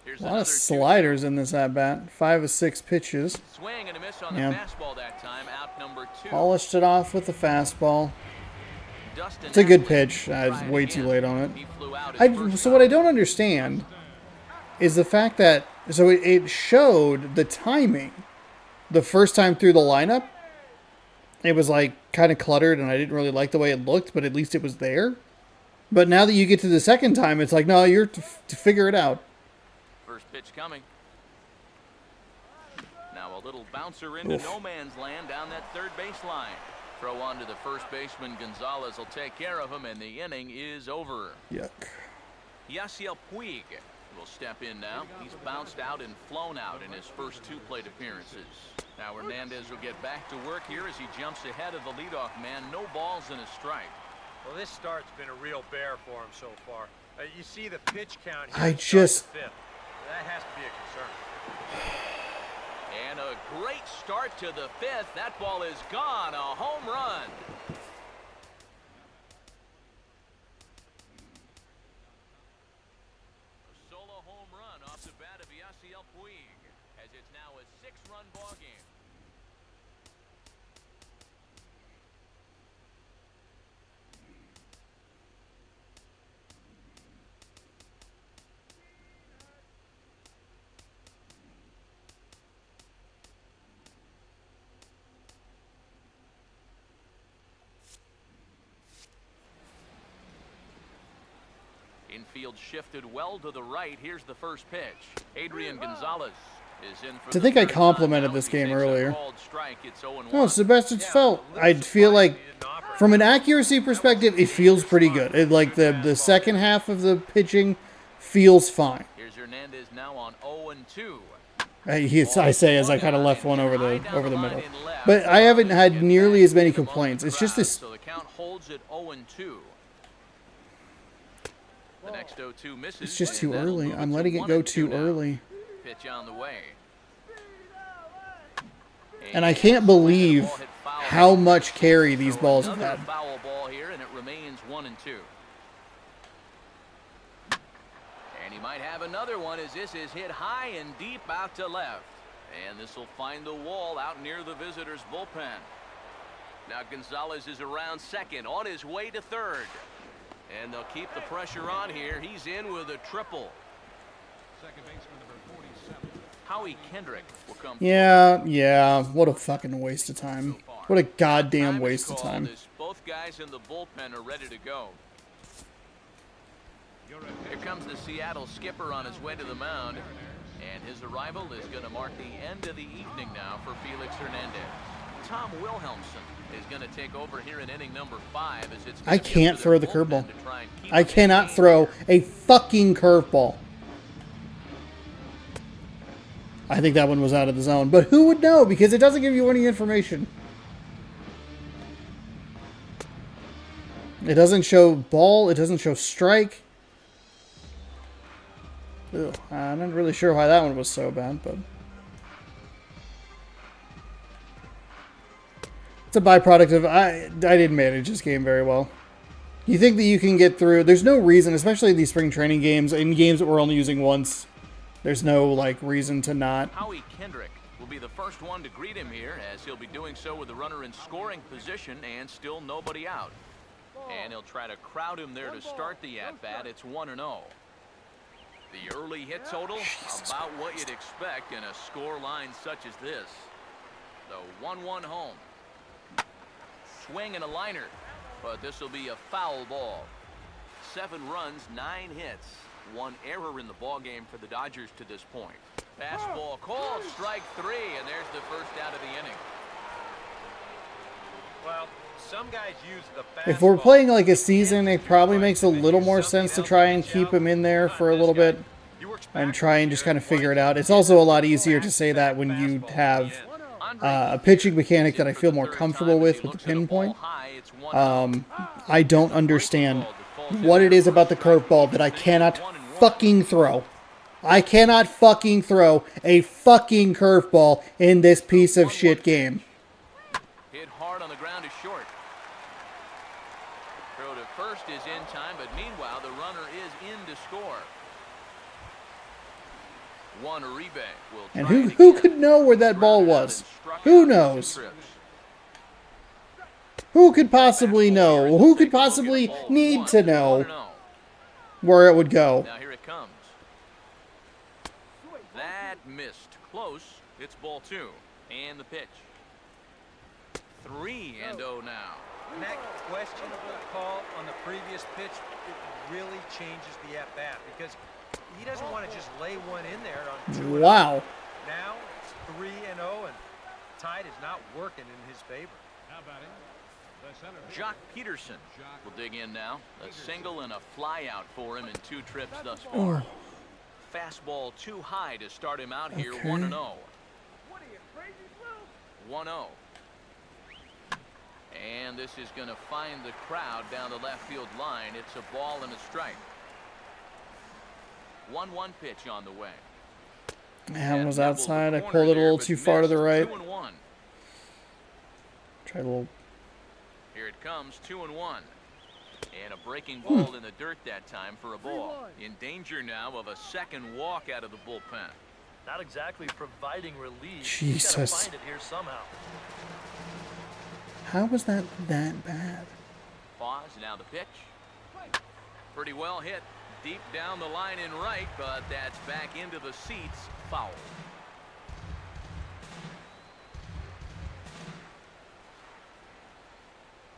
Here's A lot another of sliders in this at bat. 5 of 6 pitches. swing and a miss on Yeah. the fastball that time. Out number 2. Polished it off with the fastball. Dustin It's a good Ackley pitch. I was tried way too again. late on it. He flew out his first So what I time. don't understand is the fact that it showed the timing the first time through the lineup. It was like kind of cluttered, and I didn't really like the way it looked, but at least it was there. But now that you get to the second time, it's like, no, you're to figure it out. First pitch coming. Now a little bouncer into Oof. no man's land down that third baseline. Throw on to the first baseman. Gonzalez will take care of him, and the inning is over. Yuck. Yasiel Puig will step in now. He's bounced out and flown out in his first 2 plate appearances. Now Hernandez will get back to work here as he jumps ahead of the leadoff man. No balls and a strike. Well, this start's been a real bear for him so far. You see the pitch count here. I to start just- the 5th. That has to be a concern. And a great start to the 5th. That ball is gone. A home run. A solo home run off the bat of Yasiel Puig, as it's now a 6-run ball game. Infield shifted well to the right. Here's the first pitch. Adrian Gonzalez is in for I the think I third complimented time this now. game He takes a earlier. called strike. It's 0-1. Oh, it's the best it's felt. I feel like, from an accuracy perspective, it feels pretty good. Like the second half of the pitching feels fine. Here's Hernandez now on 0-2. I say as I kind of left one over the middle, but I haven't had nearly as many complaints. It's just this. So the count holds at 0-2. The next 0-2 misses. It's just and too that'll early. move I'm to letting it go 1-2 too now. early, Pitch on the way. and I can't believe how much carry these balls have Another had. foul ball here, and it remains 1-2. And he might have another one as this is hit high and deep out to left. And this will find the wall out near the visitors' bullpen. Now Gonzalez is around second, on his way to third. And they'll keep the pressure on here. He's in with a triple. Second baseman number 47. Howie Kendrick will come. Yeah. What a fucking waste of time. What a goddamn Time is waste of called time. as both guys in the bullpen are ready to go. You're Here comes the Seattle skipper on his way to the mound, and his arrival is going to mark the end of the evening now for Felix Hernandez. Tom Wilhelmsen is going to take over here in inning number 5 as it's. I can't throw the curveball. I I cannot throw a fucking curveball. I think that one was out of the zone, but who would know? Because it doesn't give you any information. It doesn't show ball. It doesn't show strike. Ugh, I'm not really sure why that one was so bad, but it's a byproduct of I didn't manage this game very well. You think that you can get through? There's no reason, especially these spring training games, in games that we're only using once. There's no like reason to not. Howie Kendrick will be the first one to greet him here, as he'll be doing so with the runner in scoring position and still nobody out. And he'll try to crowd him there to start the at-bat. It's 1-0. The early hit total, about what you'd expect in a score line such as this. The 1-1 home. Swing and a liner, but this will be a foul ball. 7 runs, 9 hits. 1 error in the ball game for the Dodgers to this point. Fastball called, strike 3, and there's the first out of the inning. Well, some guys use the If we're fastball playing like a to season, get it probably to makes a strike. little Use more something sense to else try to and reach keep out. him in there Not for a this little guy. bit He works and backwards try and just here, kind of figure it right out. to It's the also a end. lot easier to Back say that when you fastball have at the end. a pitching mechanic that I feel more comfortable with the pinpoint. I don't understand what it is about the curveball that I cannot fucking throw. I cannot fucking throw a fucking curveball in this piece of shit game. Hit hard on the ground is short. Throw to first is in time, but meanwhile the runner is in to score. Juan Uribe will And try who it again. could know where that ball Grounded out was? and struck Who out knows? 2 trips. Who could possibly know? Who could possibly need to know 1-0. where it would go? Now here it comes. That missed. Close. It's ball 2. And the pitch. 3-0 now. And that questionable call on the previous pitch, it really changes the at-bat because he doesn't want to just lay one in there on 2-0. Wow. Now it's 3-0, and tide is not working in his favor. Now batting, the center. Jock Peterson will dig in now. A single and a fly out for him in 2 trips thus far. Fastball too high to start him out here. Okay. 1-0. 1-0. And this is going to find the crowd down the left field line. It's a ball and a strike. 1-1 pitch on the way. Man, was That outside. I doubled the pulled corner it a there, little but too far to the missed. right. 2-1. Try a little. Here it comes, 2-1. And a breaking ball in the dirt that time for a ball. In danger now of a second walk out of the bullpen. Not exactly providing relief. Jesus. He's got to find it here somehow. How was that bad? Pause, now the pitch. Pretty well hit. Deep down the line in right, but that's back into the seats. Foul.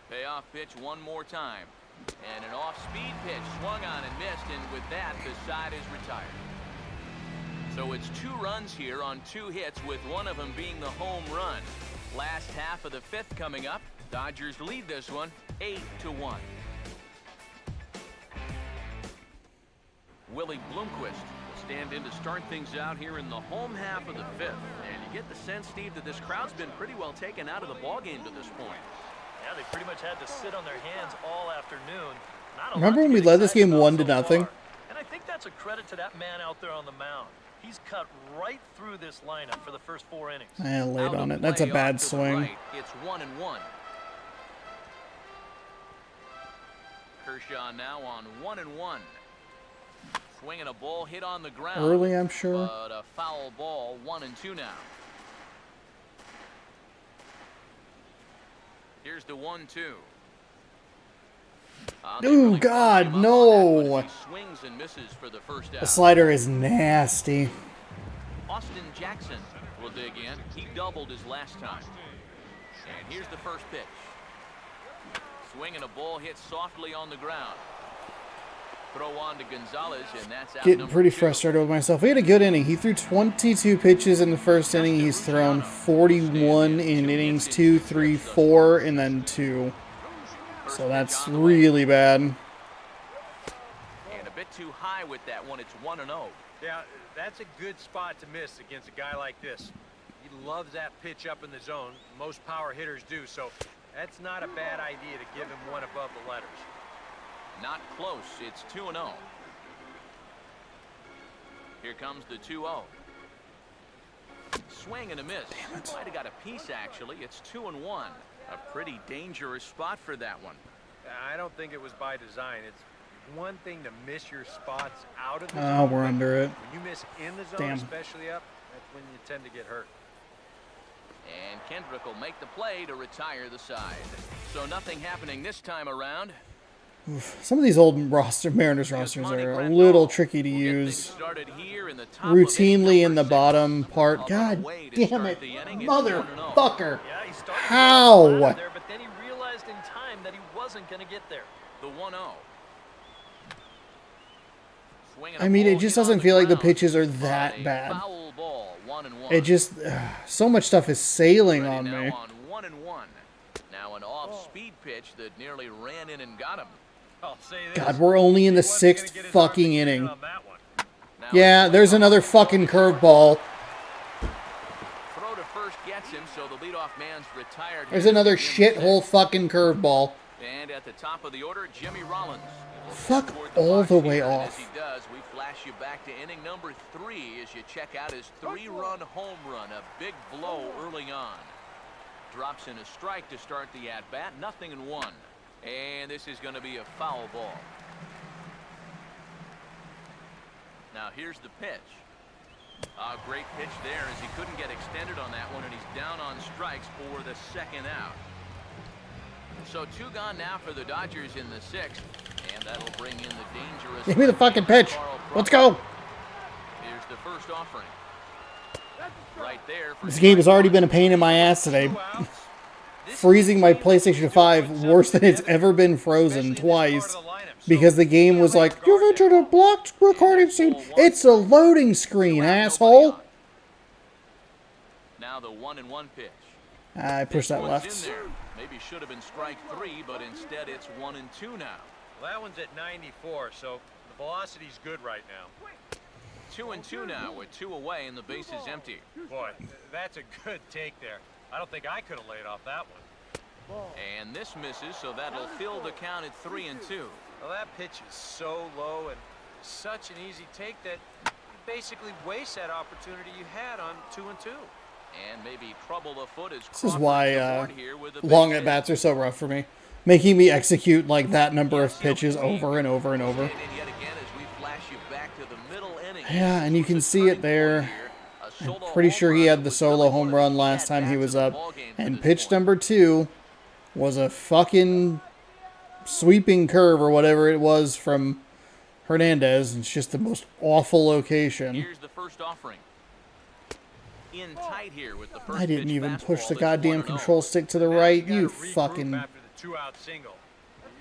Payoff pitch one more time. And an off-speed pitch swung on and missed, and with that, the side is retired. So it's 2 runs here on 2 hits, with one of them being the home run. Last half of the 5th coming up. Dodgers lead this one 8-1. Willie Bloomquist will stand in to start things out here in the home half of the 5th. And you get the sense, Steve, that this crowd's been pretty well taken out of the ballgame to this point. Yeah, they pretty much had to sit on their hands all afternoon. Not a Remember lot to when we get led this excited game about 1-0? so far. And I think that's a credit to that man out there on the mound. He's cut right through this lineup for the first 4 innings. I laid Out on of it. That's a play bad off to the swing. right. It's 1-1. Kershaw now on 1-1. Swinging a ball hit on the ground. Early, I'm sure. But a foul ball. 1-2 now. Here's the 1-2. They Ooh, really God, fucked him up on that one no. as he swings and misses for the first out. The slider is nasty. Austin Jackson will dig in. He doubled his last time. And here's the first pitch. Swinging a ball hit softly on the ground. Throw on to Gonzalez, and that's out. Getting pretty frustrated with myself. He had a good inning. He threw 22 pitches in the first inning. He's thrown 41 in innings 2, 3, 4, and then 2. So that's really bad. And a bit too high with that one. It's 1-0. Yeah, that's a good spot to miss against a guy like this. He loves that pitch up in the zone. Most power hitters do, so that's not a bad idea to give him one above the letters. Not close. It's 2-0. Here comes the 2-0. Swing and a miss. Might have got a piece, actually. It's 2-1. A pretty dangerous spot for that one. I don't think it was by design. It's one thing to miss your spots out of the Oh, zone. we're under it. When you miss in the zone, Damn. especially up, that's when you tend to get hurt. And Kendrick will make the play to retire the side. So nothing happening this time around. Some of these old Mariners rosters are a little tricky to use. Routinely in the bottom part. God damn it, motherfucker! How? There, but then he realized in time that he wasn't going to get there. The 1-0. I mean, it just doesn't feel like the pitches are that bad. It just so much stuff is sailing on me. Now on 1-1. Now an off-speed pitch that nearly ran in and got him. I'll say this. God, we're only in the He wasn't 6th gonna get his fucking arm inning. on that one. Yeah, there's another fucking curveball. Throw to first gets him, so the leadoff man's retired. There's another shithole fucking curveball. And at the top of the order, Jimmy Rollins. Fuck all the way As off. he does, we flash you back to inning number 3 as you check out his 3-run home run, a big blow early on. Drops in a strike to start the at-bat, 0-1. And this is going to be a foul ball. Now here's the pitch. A great pitch there as he couldn't get extended on that one, and he's down on strikes for the second out. So 2 gone now for the Dodgers in the 6th, and that'll bring in the dangerous. Give me the fucking pitch. Let's go. Here's the first offering. Right there. This game has already been a pain in my ass today. Freezing my PlayStation 5 worse than it's ever been frozen twice. Because the game was like, you've entered a blocked recording scene. It's a loading screen, asshole. Now the 1-1 pitch. I pushed that One's left. in there. Maybe should have been strike 3, but instead it's 1-2 now. Well, that one's at 94, so the velocity's good right now. 2-2 now with 2 away and the base is empty. Boy, that's a good take there. I don't think I could have laid off that one. And this misses, so that'll fill the count at 3-2. Well, that pitch is so low and such an easy take that you basically waste that opportunity you had on 2-2. And maybe trouble afoot as This is why long long at bats are so rough for me. Making me execute like that number of pitches over and over and over. Yeah, and you can see it there. I'm pretty sure he had the solo home run last time he was up. And pitch number 2 was a fucking sweeping curve or whatever it was from Hernandez. It's just the most awful location. Here's the first offering. In tight here with the first I didn't pitch even fastball push the that's goddamn 1-0. control stick to the Now right. gotta You regroup fucking... after the 2-out single.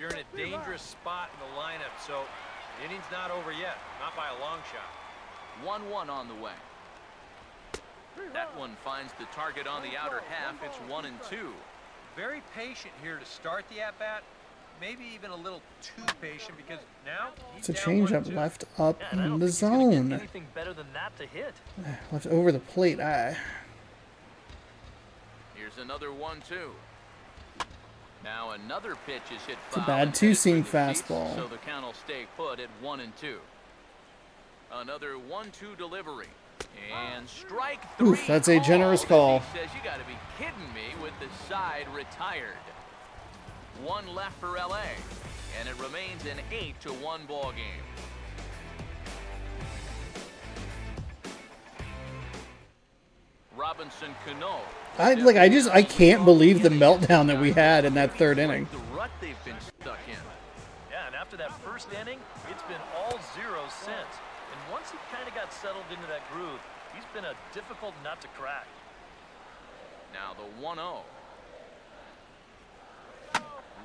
You're in a dangerous spot in the lineup, so the inning's not over yet. Not by a long shot. 1-1 on the way. That one finds the target on the outer half. It's 1-2. Very patient here to start the at-bat. Maybe even a little too patient because now It's a down changeup 1-2. left up And I in don't the think he's gonna get zone. anything better than that to hit. Left over the plate. Here's another 1-2. Now another pitch is hit It's a foul bad and two-seam headed for the seats, fastball. So the count will stay put at 1-2. Another 1-2 delivery. And strike 3. Oof, that's a generous call. He says, you got to be kidding me with the side retired. 1 left for LA, and it remains an 8-1 ball game. Robinson Cano. I can't believe the meltdown that we had in that 3rd inning. The rut they've been stuck in. Yeah, and after that first inning, it's been all zeros since. And once he kind of got settled into that groove, He's been a difficult nut to crack. Now the 1-0.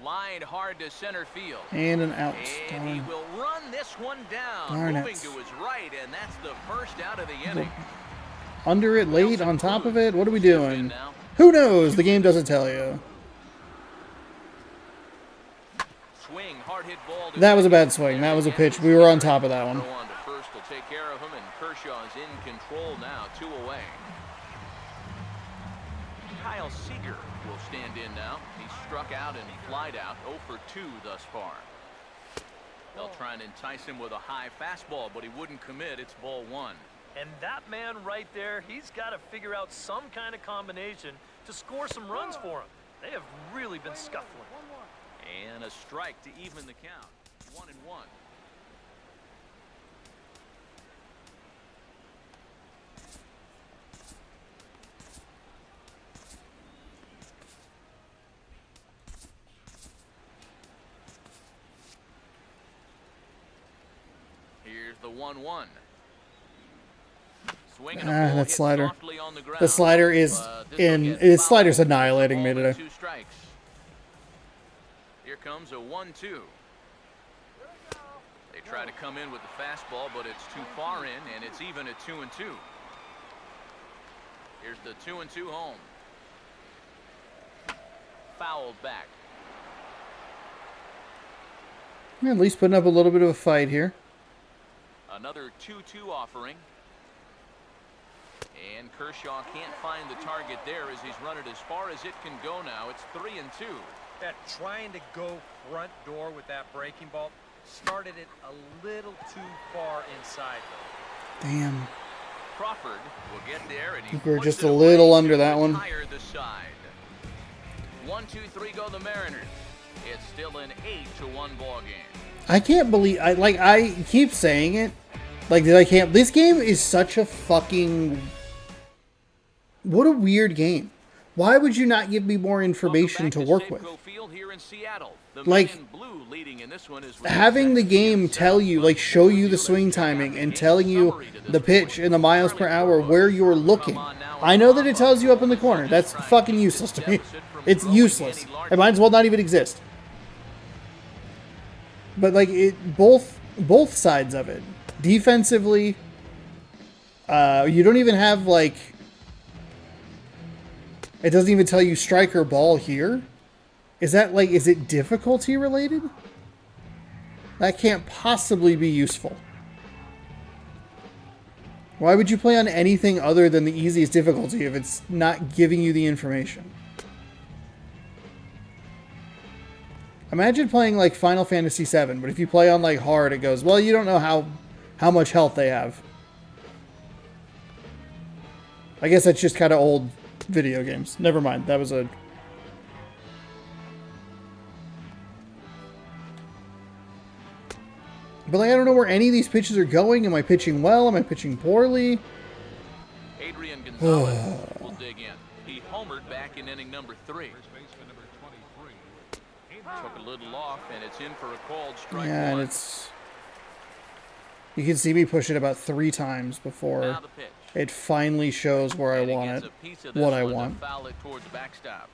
Lined hard to center field. And an out. And he will run this one down. Darn Moving it. to his right, and that's the first out of the inning. Under it, late, on top of it? What are we doing? Who knows? The game doesn't tell you. Swing, hard hit ball to That was a bad swing. That was a pitch. We were on top of that one. Throw on to first will take care of him, and Kershaw's in control now, 2 away. Kyle Seager will stand in now. He struck out and flied out, 0 for 2 thus far. They'll try and entice him with a high fastball, but he wouldn't commit. It's ball 1. And that man right there, he's got to figure out some kind of combination to score some runs for him. They have really been scuffling. And a strike to even the count. 1-1. Here's the 1-1. Swinging a ball, That hit slider. softly on the ground. The slider is This will in. get His fouled. slider's annihilating me Ball and today. 2 strikes. Here comes a 1-2. They try to come in with the fastball, but it's too far in, and it's even at 2-2. Here's the 2-2 home. Fouled back. At least putting up a little bit of a fight here. Another 2-2 offering. And Kershaw can't find the target there as he's run it as far as it can go now. It's 3-2. That trying to go front door with that breaking ball started it a little too far inside, though. Damn. Crawford will get there, and he think we're puts just it a little away under to that one. retire the side. 1-2-3 go the Mariners. It's still an 8-1 ball game. I can't believe I keep saying it. This game is such a fucking, what a weird game. Why would you not give me more information to work with? Here in Seattle. The Like, man in blue leading in this one is having the game tell you, show you the swing timing and telling you the pitch and the miles per hour where you're looking. I know that it tells you up in the corner. That's fucking useless to me. It's useless. It might as well not even exist. But both sides of it. Defensively, you don't even have it doesn't even tell you strike or ball here. Is it difficulty related? That can't possibly be useful. Why would you play on anything other than the easiest difficulty if it's not giving you the information? Imagine playing Final Fantasy VII, but if you play on hard, it goes, well, you don't know how much health they have. I guess that's just kind of old video games. Never mind. That was a... But I don't know where any of these pitches are going. Am I pitching well? Am I pitching poorly? Adrian Gonzalez will dig in. He homered back in inning number 3. First baseman number 23. Took a little off, and it's in for a called strike Yeah, and 1. it's... You can see me push it about 3 times before Now the pitch. it finally shows where I And he want gets it, a piece of this what I one to want. foul it towards the backstop.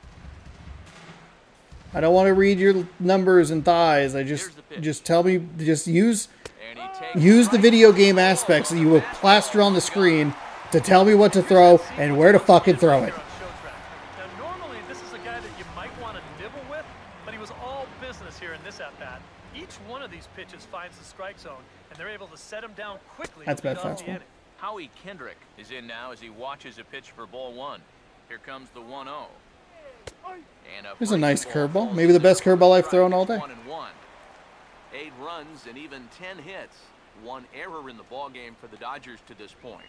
I don't want to read your numbers and thighs. Here's the pitch. Just tell me, just use And he takes the right video to game the aspects that you ball. will plaster on the screen to tell me what to throw and where to fucking throw it. Now, normally, this is a guy that you might want to nibble with, but he was all business here in this at-bat. Each one of these pitches finds the strike zone, and they're able to set him down quickly. That's to lead bad off the fastball. inning. Howie Kendrick is in now as he watches a pitch for ball 1. Here comes the 1-0. And There's a nice breaking ball curveball. falls Maybe the into best the curveball I've strike. thrown all It's day. 1-1. 8 runs and even 10 hits. 1 error in the ball game for the Dodgers to this point.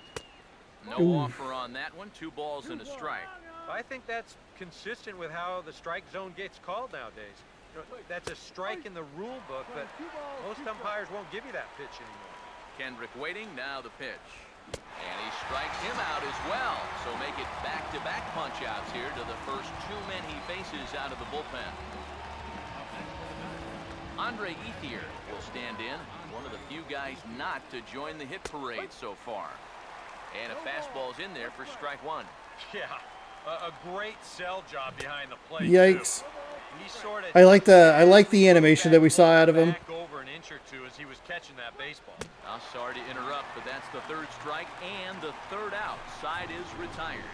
No offer on that one. 2 balls and a strike. I think that's consistent with how the strike zone gets called nowadays. You know, that's a strike in the rule book, but most umpires won't give you that pitch anymore. Kendrick waiting. Now the pitch. And he strikes him out as well. So make it back-to-back punch-outs here to the first 2 men he faces out of the bullpen. Andre Ethier will stand in. One of the few guys not to join the hit parade so far. And a fastball's in there for strike one. Yeah, a great sell job behind the plate. Yikes. He sort of I like the animation that we saw out of him. back over an inch or two as he was catching that baseball. I'm sorry to interrupt, but that's the third strike and the third out. Side is retired.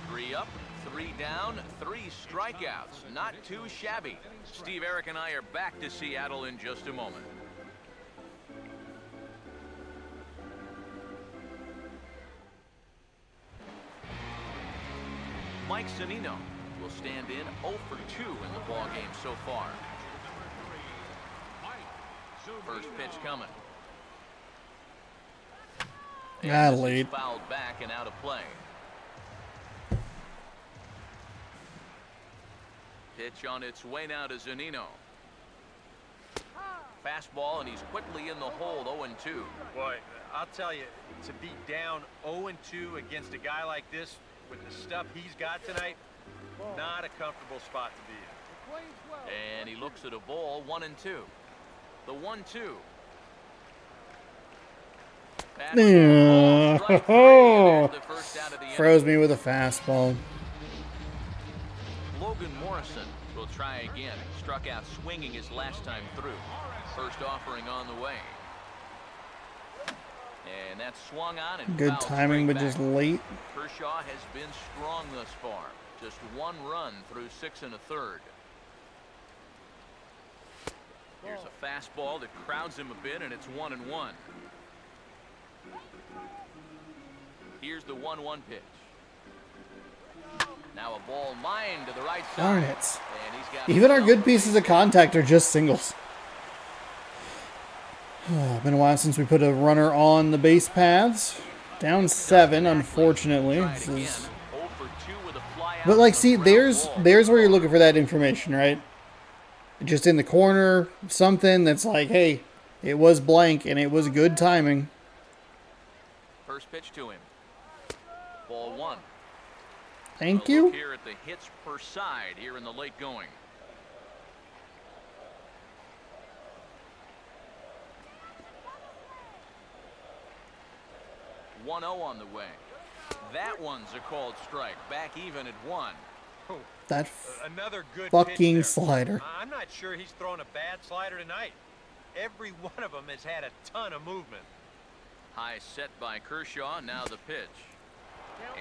3 up, 3 down, 3 strikeouts. Not too shabby. Steve, Eric, and I are back to Seattle in just a moment. Mike Zunino will stand in 0 for 2 in the ballgame so far. First pitch coming. And this is Late. fouled back and out of play. Pitch on its way now to Zunino. Fastball, and he's quickly in the hole, 0-2. Boy, I'll tell you, to be down 0-2 against a guy like this with the stuff he's got tonight, not a comfortable spot to be in. And he looks at a ball, 1-2. The 1-2. Froze me with a fastball. Logan Morrison will try again. Struck out swinging his last time through. First offering on the way. And that's swung on and Good fouled timing, straight but just back. late. Kershaw has been strong thus far. Just 1 run through 6 1/3. Here's a fastball that crowds him a bit, and it's 1-1. Here's the 1-1 pitch. Now a ball lined to the right side. Darn it. And he's got Even our good pieces of contact are just singles. Been a while since we put a runner on the base paths. Down 7, unfortunately. This is... But like, see, there's where you're looking for that information, right? Just in the corner, something that's like, hey, it was blank and it was good timing. First pitch to him. Ball 1. Thank A you. look here at the hits per side here in the late going. One 0 on the way. That one's a called strike. Back even at 1. That Another good fucking pitch there. slider. I'm not sure he's thrown a bad slider tonight. Every one of them has had a ton of movement. High set by Kershaw. Now the pitch.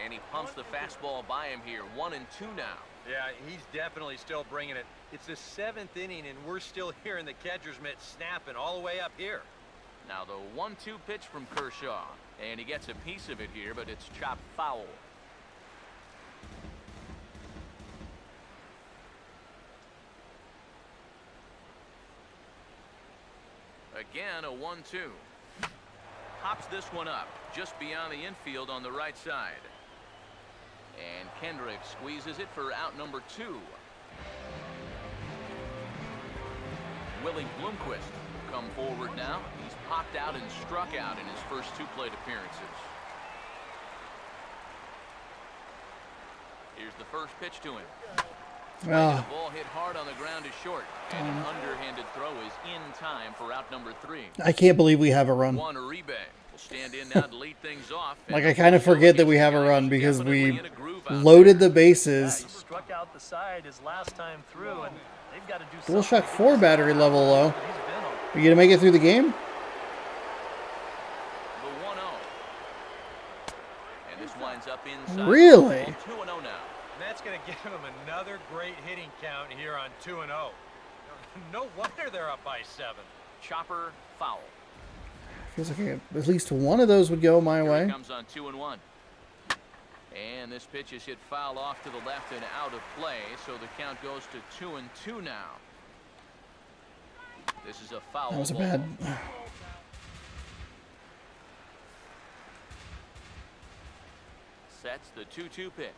And he pumps the fastball by him here. 1-2 now. Yeah, he's definitely still bringing it. It's the 7th inning, and we're still hearing the catcher's mitt snapping all the way up here. Now the 1-2 pitch from Kershaw. And he gets a piece of it here, but it's chopped foul. Again, a 1-2. Hops this one up just beyond the infield on the right side. And Kendrick squeezes it for out number 2. Willie Bloomquist will come forward now. He's popped out and struck out in his first 2 plate appearances. Here's the first pitch to him. The ball hit hard on the ground is short, and an underhanded throw is in time for out number 3. I can't believe we have a run. Juan Uribe will stand in now to lead things off. Like, I kind of forget that we have a run because we loaded the bases. He struck out the side his last time through, and they've got to do Dual something. Shock 4 battery level low. He's been on. Are you going to make it through the game? The 1-0. And this winds up inside. Really? 2-0 now. And that's going to give him another great hitting count here on 2-0. No wonder they're up by 7. Chopper foul. Feels like at least one of those would go my Here way. it comes on 2-1. And this pitch is hit foul off to the left and out of play, so the count goes to 2-2 now. This is a foul. That was a ball. bad... Sets the 2-2 pitch.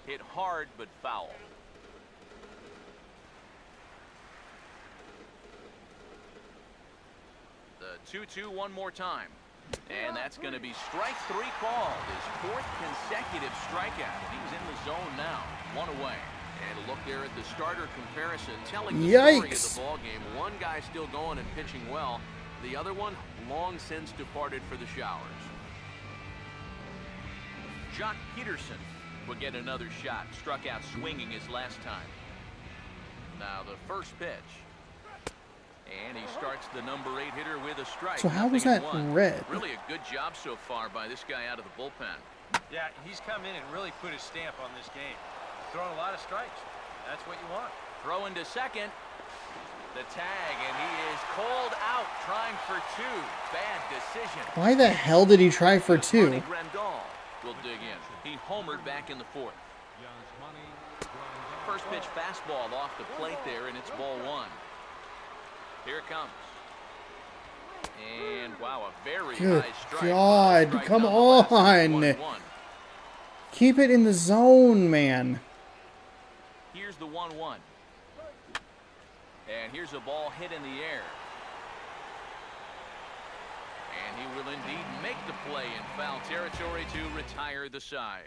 Hit hard but foul. The 2-2 one more time. And that's going to be strike 3 called. His 4th consecutive strikeout. He's in the zone now. 1 away. And a look there at the starter comparison, telling the story of Yikes. the ball game. One guy still going and pitching well. The other one long since departed for the showers. Jock Peterson will get another shot. Struck out swinging his last time. Now the first pitch. And he starts the number 8 hitter with a strike. So how was that red? Really a good job so far by this guy out of the bullpen. Yeah, he's come in and really put his stamp on this game. Throwing a lot of strikes. That's what you want. Throw into second. The tag, and he is called out, trying for 2. Bad decision. Why the hell did he try for 2? Money Grandal will dig in. He homered back in the 4th. First pitch fastball off the plate there, and it's ball 1. Here it comes. And wow, a very Good high strike. God, Strike come nonetheless. on. 1-1. Keep it in the zone, man. Here's the 1-1. And here's a ball hit in the air. And he will indeed make the play in foul territory to retire the side.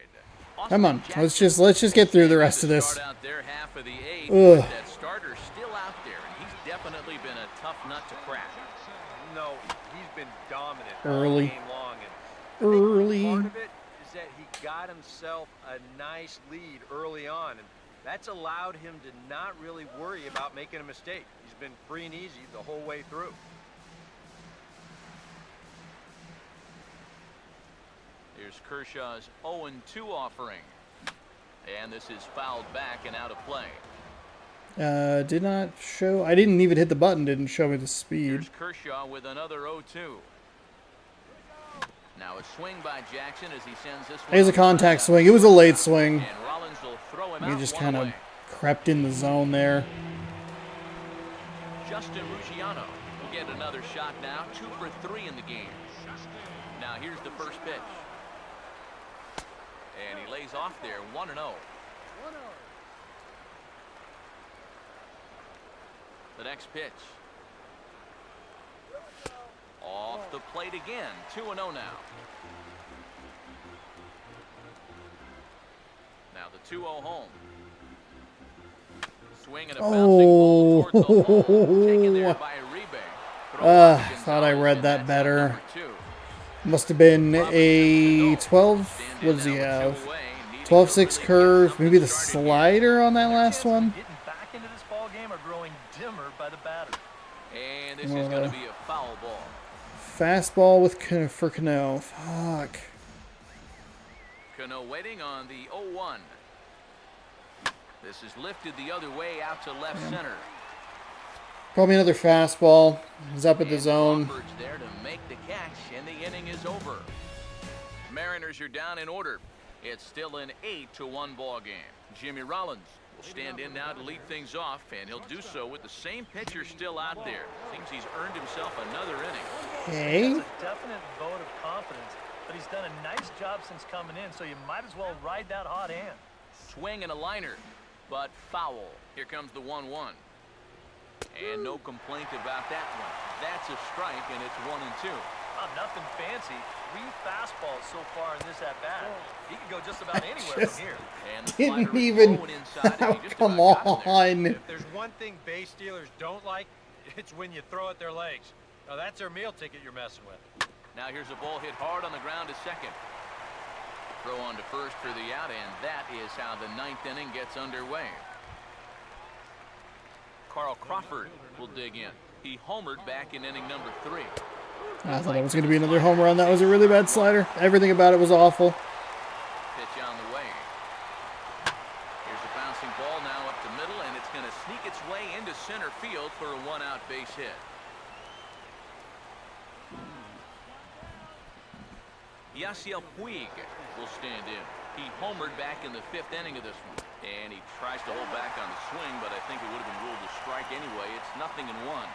Come on, let's just get through the rest of this. Start out there half of the 8th, Ugh. but that starter's still out there, and he's definitely been a tough nut to crack. No, he's been dominant Early. all game long. And Early. part of it is that he got himself a nice lead early on, and that's allowed him to not really worry about making a mistake. He's been free and easy the whole way through. Here's Kershaw's 0-2 offering. And this is fouled back and out of play. Did not show. I didn't even hit the button. Didn't show me the speed. Here's Kershaw with another 0-2. Now a swing by Jackson as he sends this one. It was a contact swing. It was a late swing. And Rollins will throw him He out just one kind of away. crept in the zone there. Justin Ruggiano will get another shot now. 2 for 3 in the game. Now here's the first pitch. And he lays off there, 1-0. The next pitch. Off the plate again, 2-0 now. Now the 2-0 home. Swing and a bouncing ball towards the hole. Taken there by Uribe. Thought I read that better. Must have been a 12. What does he have? 12-6 curve. Maybe the slider on that last one. Getting back into this ball game or growing dimmer by the batter. And this is going to be a foul ball. Fastball with for Cano. Fuck. Cano waiting on the 0-1. This is lifted the other way out to left center. Probably another fastball. He's up at the And zone. Crawford's there to make the catch, and the inning is over. Mariners are down in order. It's still an 8-1 ball game. Jimmy Rollins will stand in now to lead things off, and he'll do so with the same pitcher still out there. Seems he's earned himself another inning. Okay. That's a definite vote of confidence, but he's done a nice job since coming in, so you might as well ride that hot hand. Swing and a liner, but foul. Here comes the 1-1. And no complaint about that one. That's a strike, and it's 1-2. Nothing fancy. 3 fastballs so far in this at-bat. He could go just about anywhere from here. And the Didn't slider is even. blowing inside, and he just Come about got him there. on. If there's one thing base stealers don't like, it's when you throw at their legs. Now that's their meal ticket you're messing with. Now here's a ball hit hard on the ground to second. Throw on to first for the out, and that is how the 9th inning gets underway. Carl Crawford will dig in. He homered back in inning number 3. I thought it was going to be another home run. That was a really bad slider. Everything about it was awful. Pitch on the way. Here's a bouncing ball now up the middle, and it's going to sneak its way into center field for a 1-out base hit. Yasiel Puig will stand in. He homered back in the 5th inning of this one. And he tries to hold back on the swing, but I think it would have been ruled a strike anyway. It's 0-1.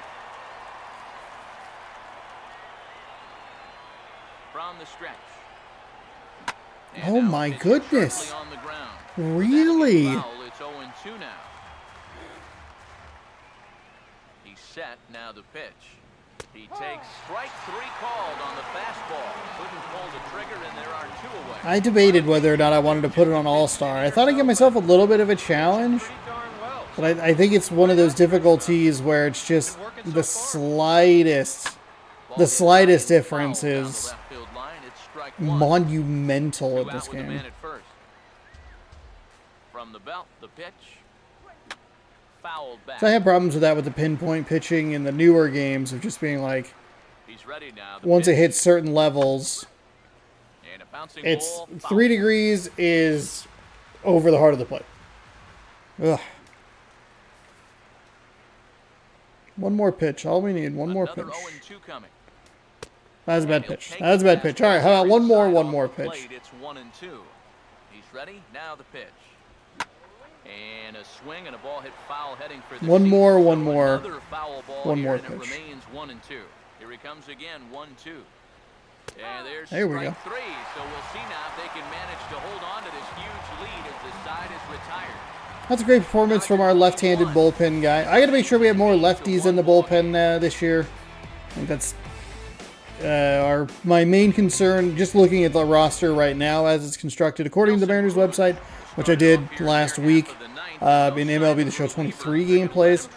From the stretch. And Oh now my pitch goodness. sharply on the ground. Really? Foul. It's 0-2 now. He's set. Now the pitch. He takes strike 3 called on the fastball. Couldn't pull the trigger, and there are 2 away. I debated whether or not I wanted to put it on All-Star. I thought I'd give myself a little bit of a challenge. Pretty darn well. But I think it's one of those difficulties where it's just the slightest difference Ball hit is foul down the left field line. It's strike monumental at Two this out with the game. man at first. From the belt, the pitch. Fouled back. So I have problems with that with the pinpoint pitching in the newer games of just being like, He's ready now. The once it pitch, hits certain levels, and a bouncing it's ball, 3 degrees is over the heart of the plate. Ugh. One more pitch. All we need, one more pitch. Another 0-2 coming. That's a bad He'll pitch. take That's a the bad pitch. All right, how about one more plate. pitch? It's 1-2. He's ready. Now the pitch. And a swing and a ball hit foul heading for the One seats. more, So one more. Another foul ball One here, more and it pitch. remains 1-2. Here he comes again, 1-2. And there's There we strike go. 3. So we'll see now if they can manage to hold on to this huge lead as the side is retired. That's a great performance from our left-handed bullpen guy. I got to make sure we have more lefties in the bullpen this year. I think that's my main concern. Just looking at the roster right now as it's constructed, according to the Mariners website, which I did last week in MLB The Show 23 gameplays.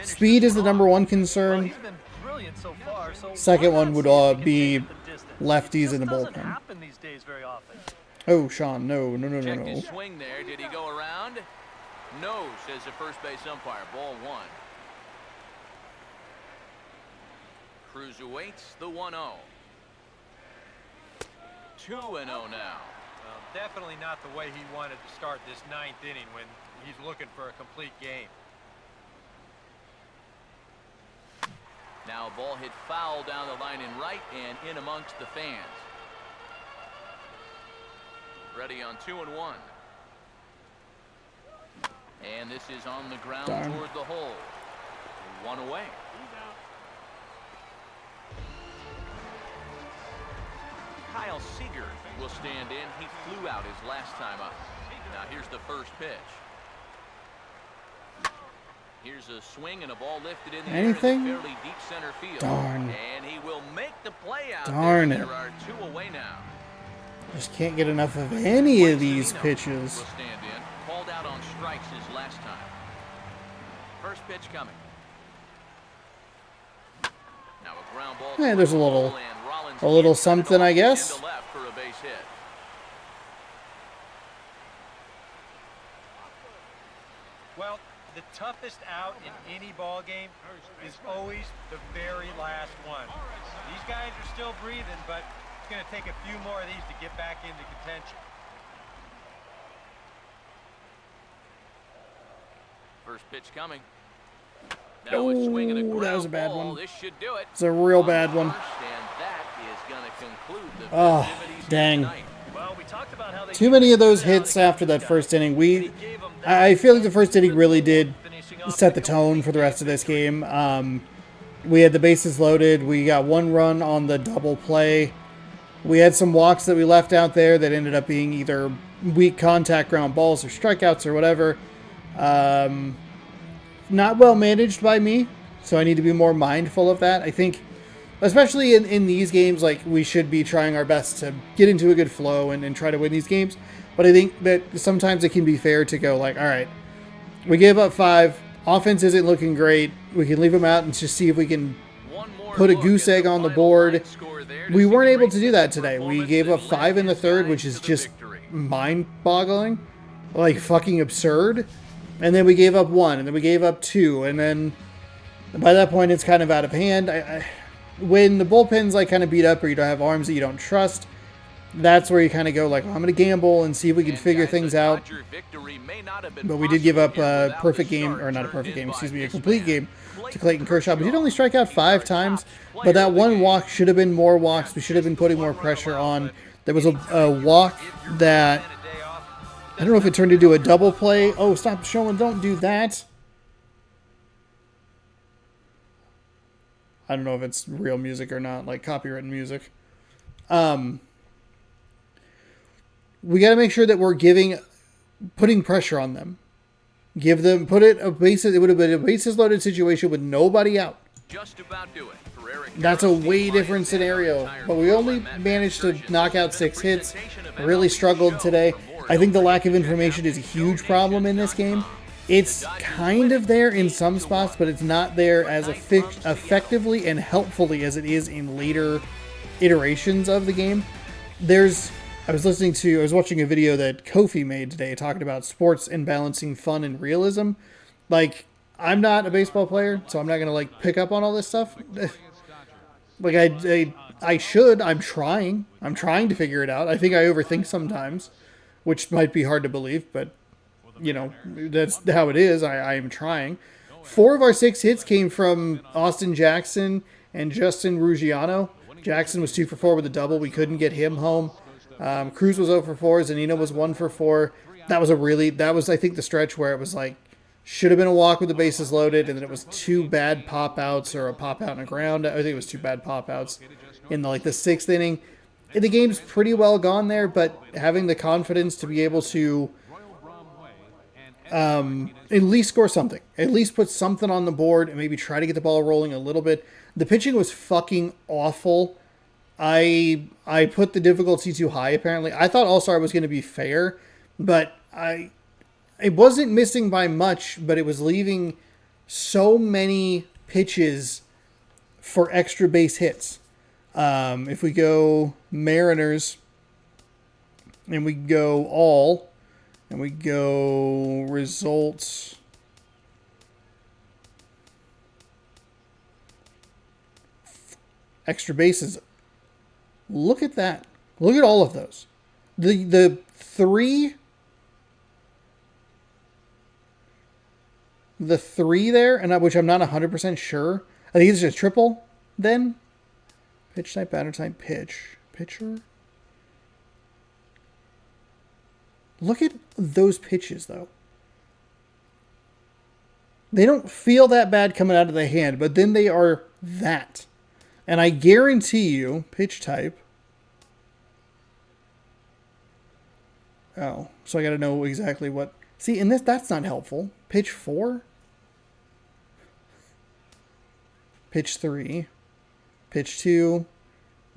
Speed is the #1 concern. He's been brilliant so far. So Second why one not would see if he can be take the distance? lefties It in the just doesn't bullpen. happen these days very often. Oh, Sean, no. Checked his swing there. Did he go around? No, says the first base umpire. Ball 1. Cruz awaits the 1-0. 2-0 now. Well, definitely not the way he wanted to start this 9th inning when he's looking for a complete game. Now a ball hit foul down the line in right and in amongst the fans. Ready on 2-1. And this is on the ground Darn. toward the hole. 1 away. Kyle Seager will stand in. He flew out his last time up. Now here's the first pitch. Here's a swing and a ball lifted in the Anything? air in the fairly deep center field. Darn. And he will make the play out Darn there. it. There are 2 away now. Just can't get enough of any of these pitches. Will stand in. Called out on strikes his last time. First pitch coming. Now a ground ball. Yeah, there's a little- and Rollins a little hits it something, I off guess. into left for a base hit. Well, the toughest out in any ball game is always the very last one. These guys are still breathing, but it's going to take a few more of these to get back into contention. First pitch coming. Now a swing and a Oh, that was a ground bad ball. one. This should do it. It's a real On bad the one. first, and that is going to conclude the Oh, festivities here dang. tonight. Well, we talked about how they Too many of those hits after that first inning. I feel like the first inning really did set the tone for the rest of this game. We had the bases loaded. We got 1 run on the double play. We had some walks that we left out there that ended up being either weak contact ground balls or strikeouts or whatever. Not well managed by me, so I need to be more mindful of that. I think, especially in these games, like, we should be trying our best to get into a good flow and try to win these games. But I think that sometimes it can be fair to go like, all right, we gave up 5. Offense isn't looking great. We can leave them out and just see if we can One more put a look goose at egg on the final board. line score there to We see weren't the able to do that great today. We performance gave that up 5 in the led third, his which guys is to the just victory. mind-boggling, like fucking absurd. And then we gave up 1, and then we gave up 2, and then by that point it's kind of out of hand. When the bullpen's like kind of beat up, or you don't have arms that you don't trust, that's where you kind of go like, I'm going to gamble and see if we can And figure guys, things a out. Dodger victory may not have been But we did give up possible here a without perfect the game, start or not a turned perfect in game, by excuse me, a this complete man. game to Clayton Clayton Kershaw. But he did only strike out 5 Our times. top But player that of the 1 game. walk should have been more walks. We should have been putting more pressure on. There was a walk that, I don't know if it turned into a double play. Oh, stop showing. Don't do that. I don't know if it's real music or not, like copyrighted music. We got to make sure that we're putting pressure on them. It would have been a bases loaded situation with nobody out. Just about do it for Eric That's a Karros, way Steve different Lyons, and our scenario. entire But we crew. only I'm Matt managed to Sturgeon. knock out This has 6 been a hits. presentation of Really MLB struggled Show. today. For more I think the lack of information, information is a check out huge problem in this game. It's kind of there in some spots, but it's not there as effectively and helpfully as it is in later iterations of the game. I was watching a video that Kofi made today talking about sports and balancing fun and realism. Like, I'm not a baseball player, so I'm not going to like pick up on all this stuff. Like I should, I'm trying to figure it out. I think I overthink sometimes, which might be hard to believe, but you know, that's how it is. I am trying. 4 of our 6 hits came from Austin Jackson and Justin Ruggiano. Jackson was 2 for 4 with a double. We couldn't get him home. Cruz was 0 for 4. Zanino was 1 for 4. That was I think the stretch where it was like, should have been a walk with the bases loaded, and then it was 2 bad pop outs or a pop out in the ground. I think it was 2 bad pop outs in the 6th inning. The game's pretty well gone there, but having the confidence to be able to at least score something, at least put something on the board, and maybe try to get the ball rolling a little bit. The pitching was fucking awful. I put the difficulty too high, apparently. I thought All-Star was going to be fair, but it wasn't missing by much, but it was leaving so many pitches for extra base hits. If we go Mariners and we go all, and we go results, extra bases, look at that. Look at all of those. The 3 there, and which I'm not 100% sure. I think it's just a triple then. Pitch type, batter type, pitcher. Look at those pitches, though. They don't feel that bad coming out of the hand, but then they are that. And I guarantee you, pitch type. Oh, so I got to know exactly what. See, and that's not helpful. Pitch 4. Pitch 3. Pitch 2.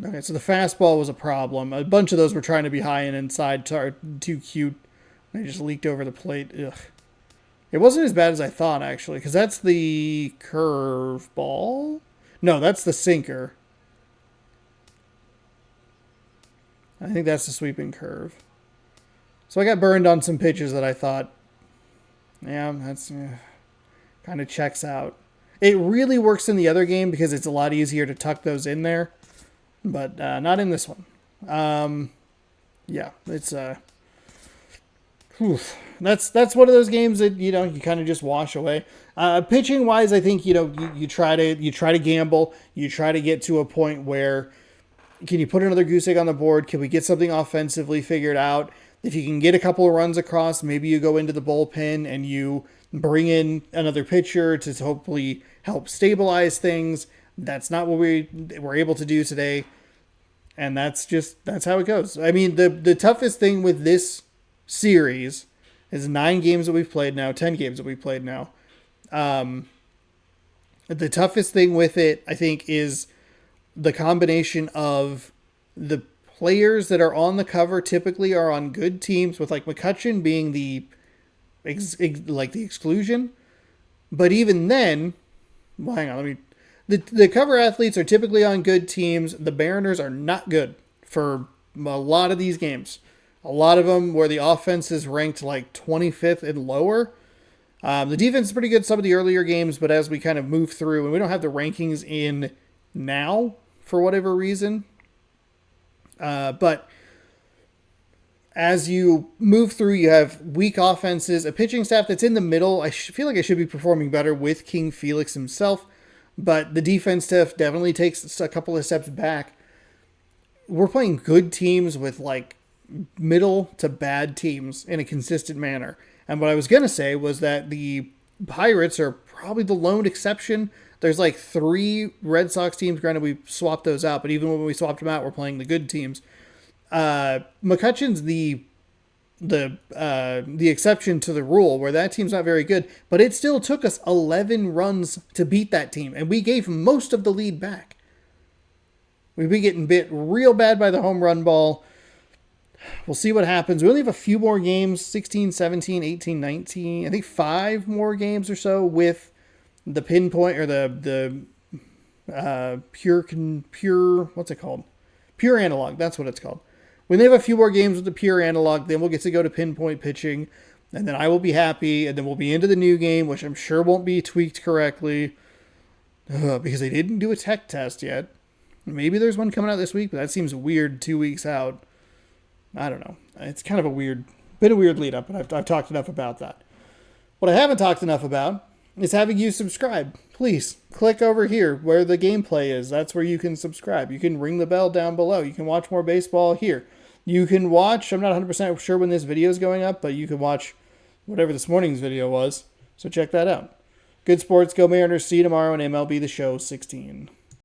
Okay, so the fastball was a problem. A bunch of those were trying to be high and inside, too cute. They just leaked over the plate. Ugh. It wasn't as bad as I thought, actually, because that's the curve ball. No, that's the sinker. I think that's the sweeping curve. So I got burned on some pitches that I thought, yeah, that's kind of checks out. It really works in the other game because it's a lot easier to tuck those in there, but not in this one. Yeah, it's that's one of those games that you kind of just wash away. Pitching wise, I think you try to gamble. You try to get to a point where can you put another goose egg on the board? Can we get something offensively figured out? If you can get a couple of runs across, maybe you go into the bullpen and you bring in another pitcher to hopefully help stabilize things. That's not what we were able to do today. And that's how it goes. I mean, the toughest thing with this series is 9 games that we've played now, 10 games that we've played now. The toughest thing with it, I think, is the combination of the players that are on the cover typically are on good teams, with like McCutchen being the exclusion. But even then, well, hang on, the cover athletes are typically on good teams. The Mariners are not good for a lot of these games. A lot of them where the offense is ranked like 25th and lower. The defense is pretty good some of the earlier games, but as we kind of move through, and we don't have the rankings in now for whatever reason. But as you move through, you have weak offenses, a pitching staff that's in the middle. I feel like I should be performing better with King Felix himself, but the defense stuff definitely takes a couple of steps back. We're playing good teams with like middle to bad teams in a consistent manner. And what I was going to say was that the Pirates are probably the lone exception. There's like 3 Red Sox teams. Granted, we swapped those out, but even when we swapped them out, we're playing the good teams. McCutchen's the exception to the rule, where that team's not very good, but it still took us 11 runs to beat that team, and we gave most of the lead back. We've been getting bit real bad by the home run ball. We'll see what happens. We only have a few more games, 16, 17, 18, 19. I think 5 more games or so with the pinpoint or the pure, what's it called? Pure analog. That's what it's called. When they have a few more games with the pure analog, then we'll get to go to pinpoint pitching, and then I will be happy, and then we'll be into the new game, which I'm sure won't be tweaked correctly, because they didn't do a tech test yet. Maybe there's one coming out this week, but that seems weird 2 weeks out. I don't know. It's kind of a weird lead up, but I've talked enough about that. What I haven't talked enough about is having you subscribe. Please click over here where the gameplay is. That's where you can subscribe. You can ring the bell down below. You can watch more baseball here. You can watch, I'm not 100% sure when this video is going up, but you can watch whatever this morning's video was. So check that out. Good sports. Go Mariners. See you tomorrow on MLB The Show 16.